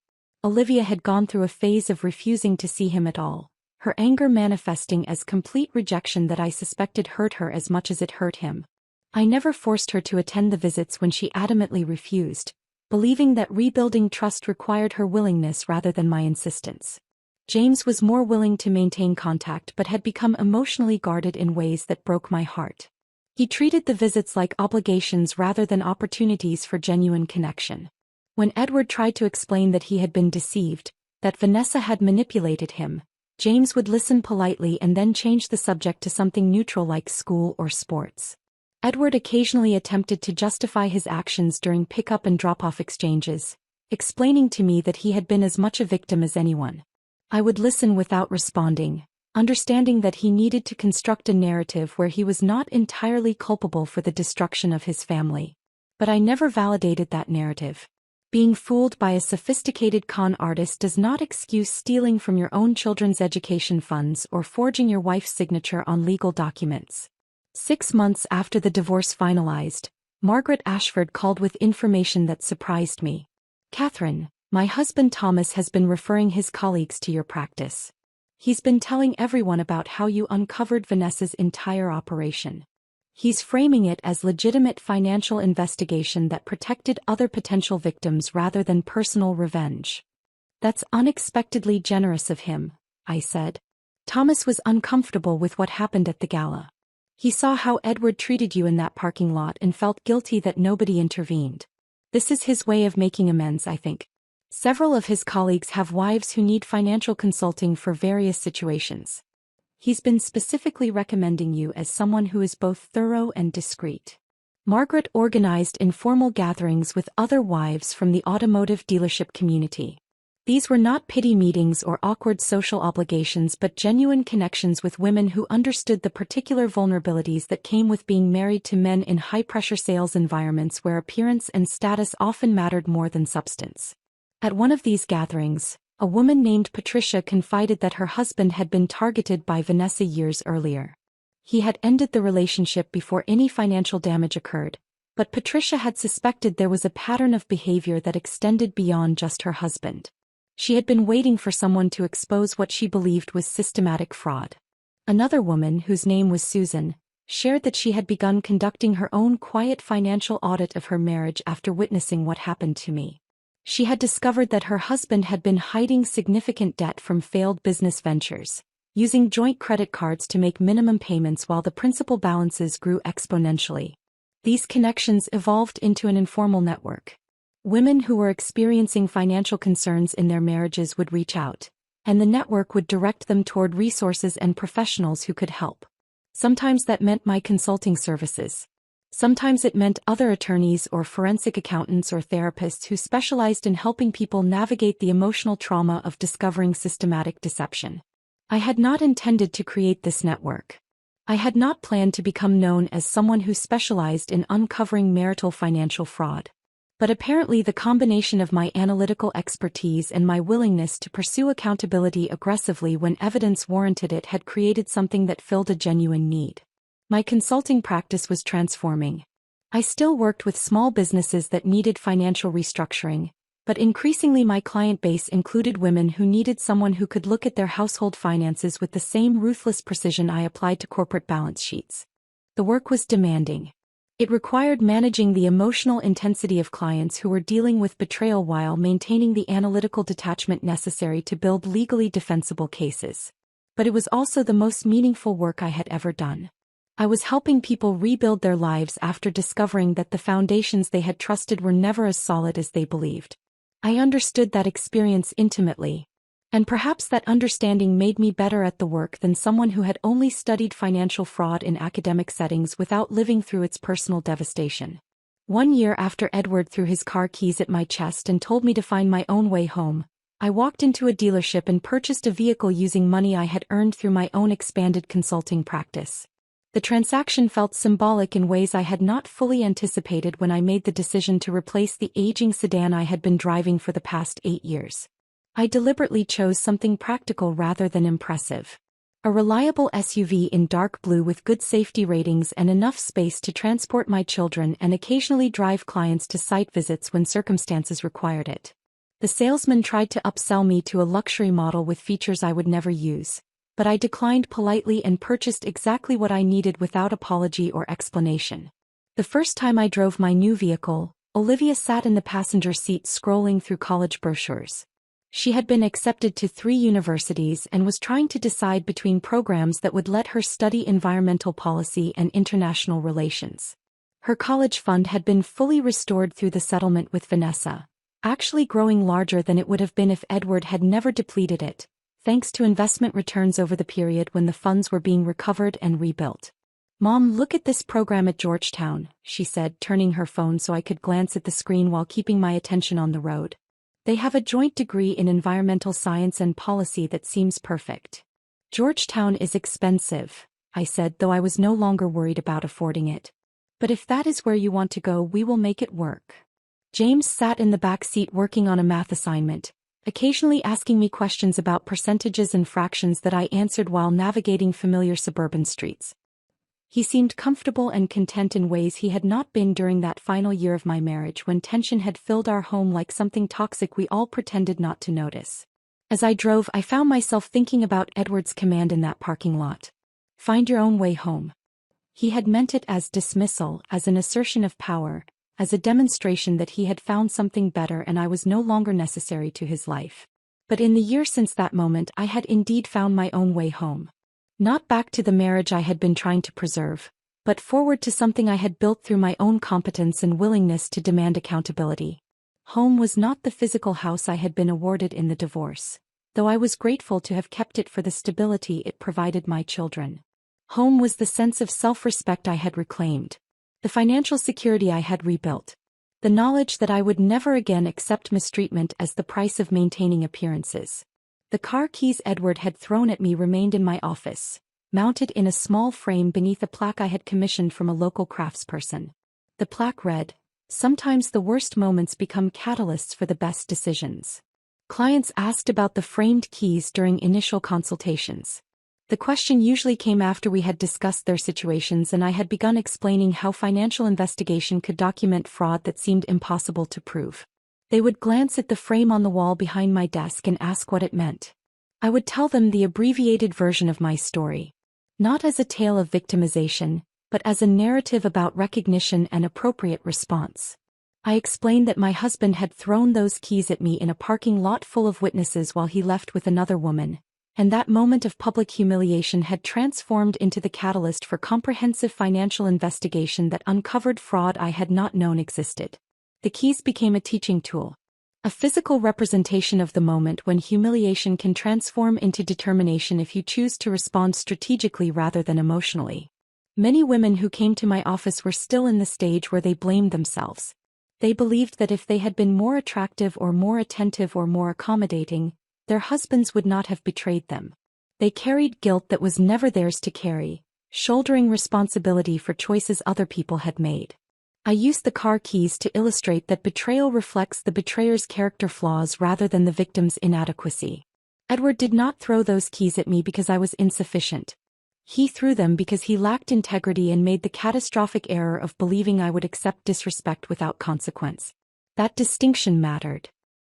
Olivia had gone through a phase of refusing to see him at all, her anger manifesting as complete rejection that I suspected hurt her as much as it hurt him. I never forced her to attend the visits when she adamantly refused, believing that rebuilding trust required her willingness rather than my insistence. James was more willing to maintain contact but had become emotionally guarded in ways that broke my heart. He treated the visits like obligations rather than opportunities for genuine connection. When Edward tried to explain that he had been deceived, that Vanessa had manipulated him, James would listen politely and then change the subject to something neutral like school or sports. Edward occasionally attempted to justify his actions during pick-up and drop-off exchanges, explaining to me that he had been as much a victim as anyone. I would listen without responding, understanding that he needed to construct a narrative where he was not entirely culpable for the destruction of his family. But I never validated that narrative. Being fooled by a sophisticated con artist does not excuse stealing from your own children's education funds or forging your wife's signature on legal documents. 6 months after the divorce finalized, Margaret Ashford called with information that surprised me. "Catherine, my husband Thomas has been referring his colleagues to your practice. He's been telling everyone about how you uncovered Vanessa's entire operation. He's framing it as legitimate financial investigation that protected other potential victims rather than personal revenge." "That's unexpectedly generous of him," I said. Thomas was uncomfortable with what happened at the gala. He saw how Edward treated you in that parking lot and felt guilty that nobody intervened. This is his way of making amends, I think. Several of his colleagues have wives who need financial consulting for various situations. He's been specifically recommending you as someone who is both thorough and discreet. Margaret organized informal gatherings with other wives from the automotive dealership community. These were not pity meetings or awkward social obligations but genuine connections with women who understood the particular vulnerabilities that came with being married to men in high-pressure sales environments where appearance and status often mattered more than substance. At one of these gatherings, a woman named Patricia confided that her husband had been targeted by Vanessa years earlier. He had ended the relationship before any financial damage occurred, but Patricia had suspected there was a pattern of behavior that extended beyond just her husband. She had been waiting for someone to expose what she believed was systematic fraud. Another woman, whose name was Susan, shared that she had begun conducting her own quiet financial audit of her marriage after witnessing what happened to me. She had discovered that her husband had been hiding significant debt from failed business ventures, using joint credit cards to make minimum payments while the principal balances grew exponentially. These connections evolved into an informal network. Women who were experiencing financial concerns in their marriages would reach out, and the network would direct them toward resources and professionals who could help. Sometimes that meant my consulting services. Sometimes it meant other attorneys or forensic accountants or therapists who specialized in helping people navigate the emotional trauma of discovering systematic deception. I had not intended to create this network. I had not planned to become known as someone who specialized in uncovering marital financial fraud. But apparently the combination of my analytical expertise and my willingness to pursue accountability aggressively when evidence warranted it had created something that filled a genuine need. My consulting practice was transforming. I still worked with small businesses that needed financial restructuring, but increasingly my client base included women who needed someone who could look at their household finances with the same ruthless precision I applied to corporate balance sheets. The work was demanding. It required managing the emotional intensity of clients who were dealing with betrayal while maintaining the analytical detachment necessary to build legally defensible cases. But it was also the most meaningful work I had ever done. I was helping people rebuild their lives after discovering that the foundations they had trusted were never as solid as they believed. I understood that experience intimately, and perhaps that understanding made me better at the work than someone who had only studied financial fraud in academic settings without living through its personal devastation. 1 year after Edward threw his car keys at my chest and told me to find my own way home, I walked into a dealership and purchased a vehicle using money I had earned through my own expanded consulting practice. The transaction felt symbolic in ways I had not fully anticipated when I made the decision to replace the aging sedan I had been driving for the past 8 years. I deliberately chose something practical rather than impressive. A reliable SUV in dark blue with good safety ratings and enough space to transport my children and occasionally drive clients to site visits when circumstances required it. The salesman tried to upsell me to a luxury model with features I would never use, but I declined politely and purchased exactly what I needed without apology or explanation. The first time I drove my new vehicle, Olivia sat in the passenger seat scrolling through college brochures. She had been accepted to 3 universities and was trying to decide between programs that would let her study environmental policy and international relations. Her college fund had been fully restored through the settlement with Vanessa, actually growing larger than it would have been if Edward had never depleted it, thanks to investment returns over the period when the funds were being recovered and rebuilt. "Mom, look at this program at Georgetown," she said, turning her phone so I could glance at the screen while keeping my attention on the road. They have a joint degree in environmental science and policy that seems perfect. Georgetown is expensive, I said, though I was no longer worried about affording it. But if that is where you want to go, we will make it work. James sat in the back seat working on a math assignment, occasionally asking me questions about percentages and fractions that I answered while navigating familiar suburban streets. He seemed comfortable and content in ways he had not been during that final year of my marriage, when tension had filled our home like something toxic we all pretended not to notice. As I drove, I found myself thinking about Edward's command in that parking lot. Find your own way home. He had meant it as dismissal, as an assertion of power, as a demonstration that he had found something better and I was no longer necessary to his life. But in the year since that moment, I had indeed found my own way home. Not back to the marriage I had been trying to preserve, but forward to something I had built through my own competence and willingness to demand accountability. Home was not the physical house I had been awarded in the divorce, though I was grateful to have kept it for the stability it provided my children. Home was the sense of self-respect I had reclaimed, the financial security I had rebuilt, the knowledge that I would never again accept mistreatment as the price of maintaining appearances. The car keys Edward had thrown at me remained in my office, mounted in a small frame beneath a plaque I had commissioned from a local craftsperson. The plaque read, "Sometimes the worst moments become catalysts for the best decisions." Clients asked about the framed keys during initial consultations. The question usually came after we had discussed their situations and I had begun explaining how financial investigation could document fraud that seemed impossible to prove. They would glance at the frame on the wall behind my desk and ask what it meant. I would tell them the abbreviated version of my story. Not as a tale of victimization, but as a narrative about recognition and appropriate response. I explained that my husband had thrown those keys at me in a parking lot full of witnesses while he left with another woman, and that moment of public humiliation had transformed into the catalyst for comprehensive financial investigation that uncovered fraud I had not known existed. The keys became a teaching tool, a physical representation of the moment when humiliation can transform into determination if you choose to respond strategically rather than emotionally. Many women who came to my office were still in the stage where they blamed themselves. They believed that if they had been more attractive or more attentive or more accommodating, their husbands would not have betrayed them. They carried guilt that was never theirs to carry, shouldering responsibility for choices other people had made. I used the car keys to illustrate that betrayal reflects the betrayer's character flaws rather than the victim's inadequacy. Edward did not throw those keys at me because I was insufficient. He threw them because he lacked integrity and made the catastrophic error of believing I would accept disrespect without consequence. That distinction mattered.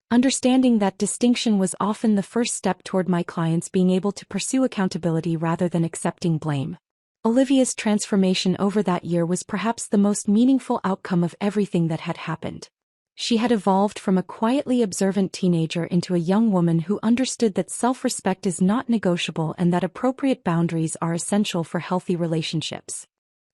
Understanding that distinction was often the first step toward my clients being able to pursue accountability rather than accepting blame. Olivia's transformation over that year was perhaps the most meaningful outcome of everything that had happened. She had evolved from a quietly observant teenager into a young woman who understood that self-respect is not negotiable and that appropriate boundaries are essential for healthy relationships.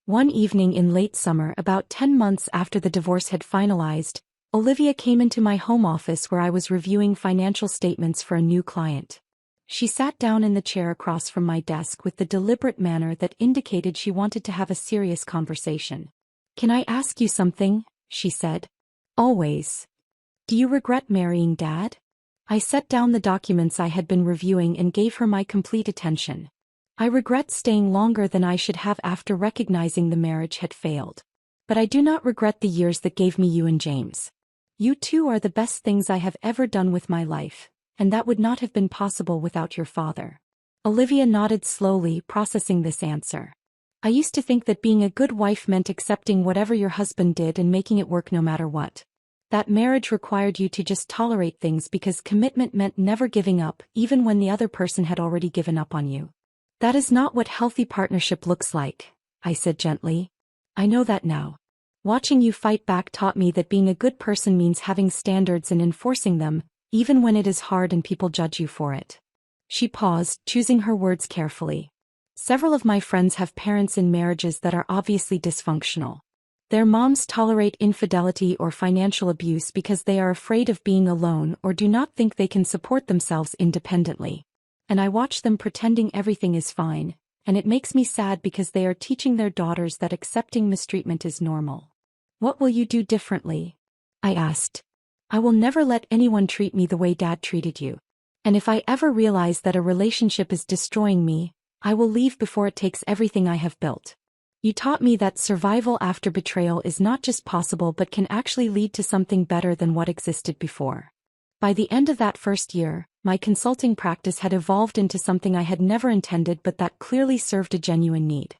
One evening in late summer, about 10 months after the divorce had finalized, Olivia came into my home office where I was reviewing financial statements for a new client. She sat down in the chair across from my desk with the deliberate manner that indicated she wanted to have a serious conversation. "Can I ask you something?" she said. "Always. Do you regret marrying Dad?" I set down the documents I had been reviewing and gave her my complete attention. "I regret staying longer than I should have after recognizing the marriage had failed. But I do not regret the years that gave me you and James. You two are the best things I have ever done with my life, and that would not have been possible without your father." Olivia nodded slowly, processing this answer. "I used to think that being a good wife meant accepting whatever your husband did and making it work no matter what. That marriage required you to just tolerate things because commitment meant never giving up, even when the other person had already given up on you. That is not what healthy partnership looks like," I said gently. "I know that now. Watching you fight back taught me that being a good person means having standards and enforcing them, even when it is hard and people judge you for it." She paused, choosing her words carefully. "Several of my friends have parents in marriages that are obviously dysfunctional. Their moms tolerate infidelity or financial abuse because they are afraid of being alone or do not think they can support themselves independently. And I watch them pretending everything is fine, and it makes me sad because they are teaching their daughters that accepting mistreatment is normal." "What will you do differently?" I asked. I will never let anyone treat me the way Dad treated you. And if I ever realize that a relationship is destroying me, I will leave before it takes everything I have built. You taught me that survival after betrayal is not just possible but can actually lead to something better than what existed before. By the end of that first year, my consulting practice had evolved into something I had never intended but that clearly served a genuine need.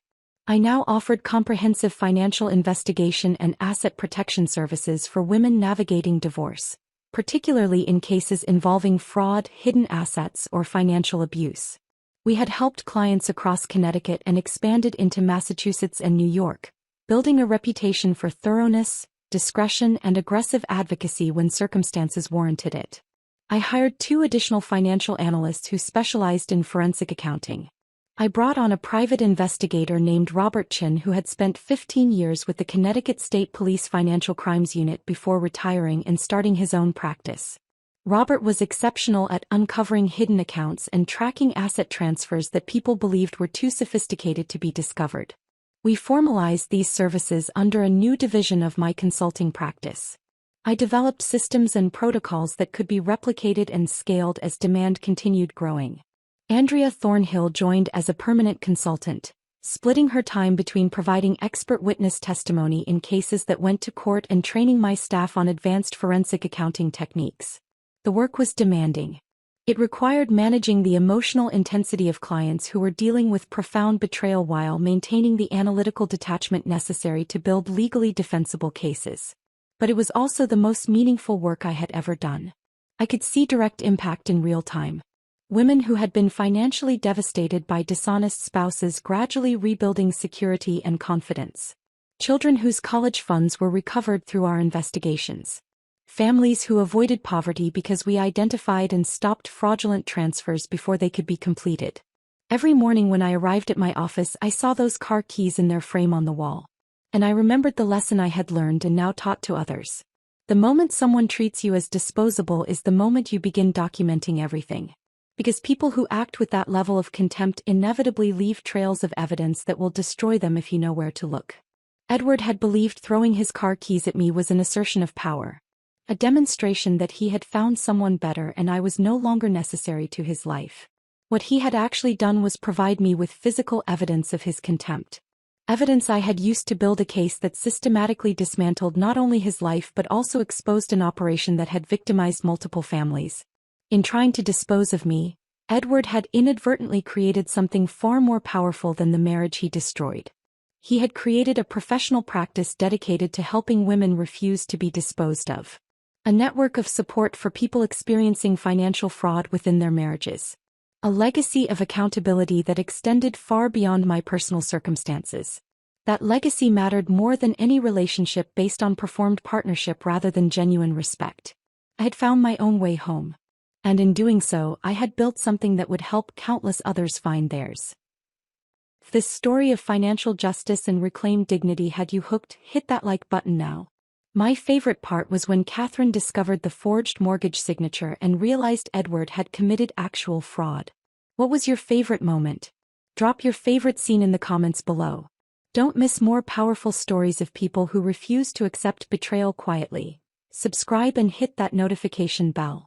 I now offered comprehensive financial investigation and asset protection services for women navigating divorce, particularly in cases involving fraud, hidden assets, or financial abuse. We had helped clients across Connecticut and expanded into Massachusetts and New York, building a reputation for thoroughness, discretion, and aggressive advocacy when circumstances warranted it. I hired 2 additional financial analysts who specialized in forensic accounting. I brought on a private investigator named Robert Chin who had spent 15 years with the Connecticut State Police Financial Crimes Unit before retiring and starting his own practice. Robert was exceptional at uncovering hidden accounts and tracking asset transfers that people believed were too sophisticated to be discovered. We formalized these services under a new division of my consulting practice. I developed systems and protocols that could be replicated and scaled as demand continued growing. Andrea Thornhill joined as a permanent consultant, splitting her time between providing expert witness testimony in cases that went to court and training my staff on advanced forensic accounting techniques. The work was demanding. It required managing the emotional intensity of clients who were dealing with profound betrayal while maintaining the analytical detachment necessary to build legally defensible cases. But it was also the most meaningful work I had ever done. I could see direct impact in real time. Women who had been financially devastated by dishonest spouses gradually rebuilding security and confidence. Children whose college funds were recovered through our investigations. Families who avoided poverty because we identified and stopped fraudulent transfers before they could be completed. Every morning when I arrived at my office, I saw those car keys in their frame on the wall. And I remembered the lesson I had learned and now taught to others. The moment someone treats you as disposable is the moment you begin documenting everything. Because people who act with that level of contempt inevitably leave trails of evidence that will destroy them if you know where to look. Edward had believed throwing his car keys at me was an assertion of power. A demonstration that he had found someone better and I was no longer necessary to his life. What he had actually done was provide me with physical evidence of his contempt. Evidence I had used to build a case that systematically dismantled not only his life but also exposed an operation that had victimized multiple families. In trying to dispose of me, Edward had inadvertently created something far more powerful than the marriage he destroyed. He had created a professional practice dedicated to helping women refuse to be disposed of. A network of support for people experiencing financial fraud within their marriages. A legacy of accountability that extended far beyond my personal circumstances. That legacy mattered more than any relationship based on performed partnership rather than genuine respect. I had found my own way home. And in doing so, I had built something that would help countless others find theirs. If this story of financial justice and reclaimed dignity had you hooked, hit that like button now. My favorite part was when Catherine discovered the forged mortgage signature and realized Edward had committed actual fraud. What was your favorite moment? Drop your favorite scene in the comments below. Don't miss more powerful stories of people who refuse to accept betrayal quietly. Subscribe and hit that notification bell.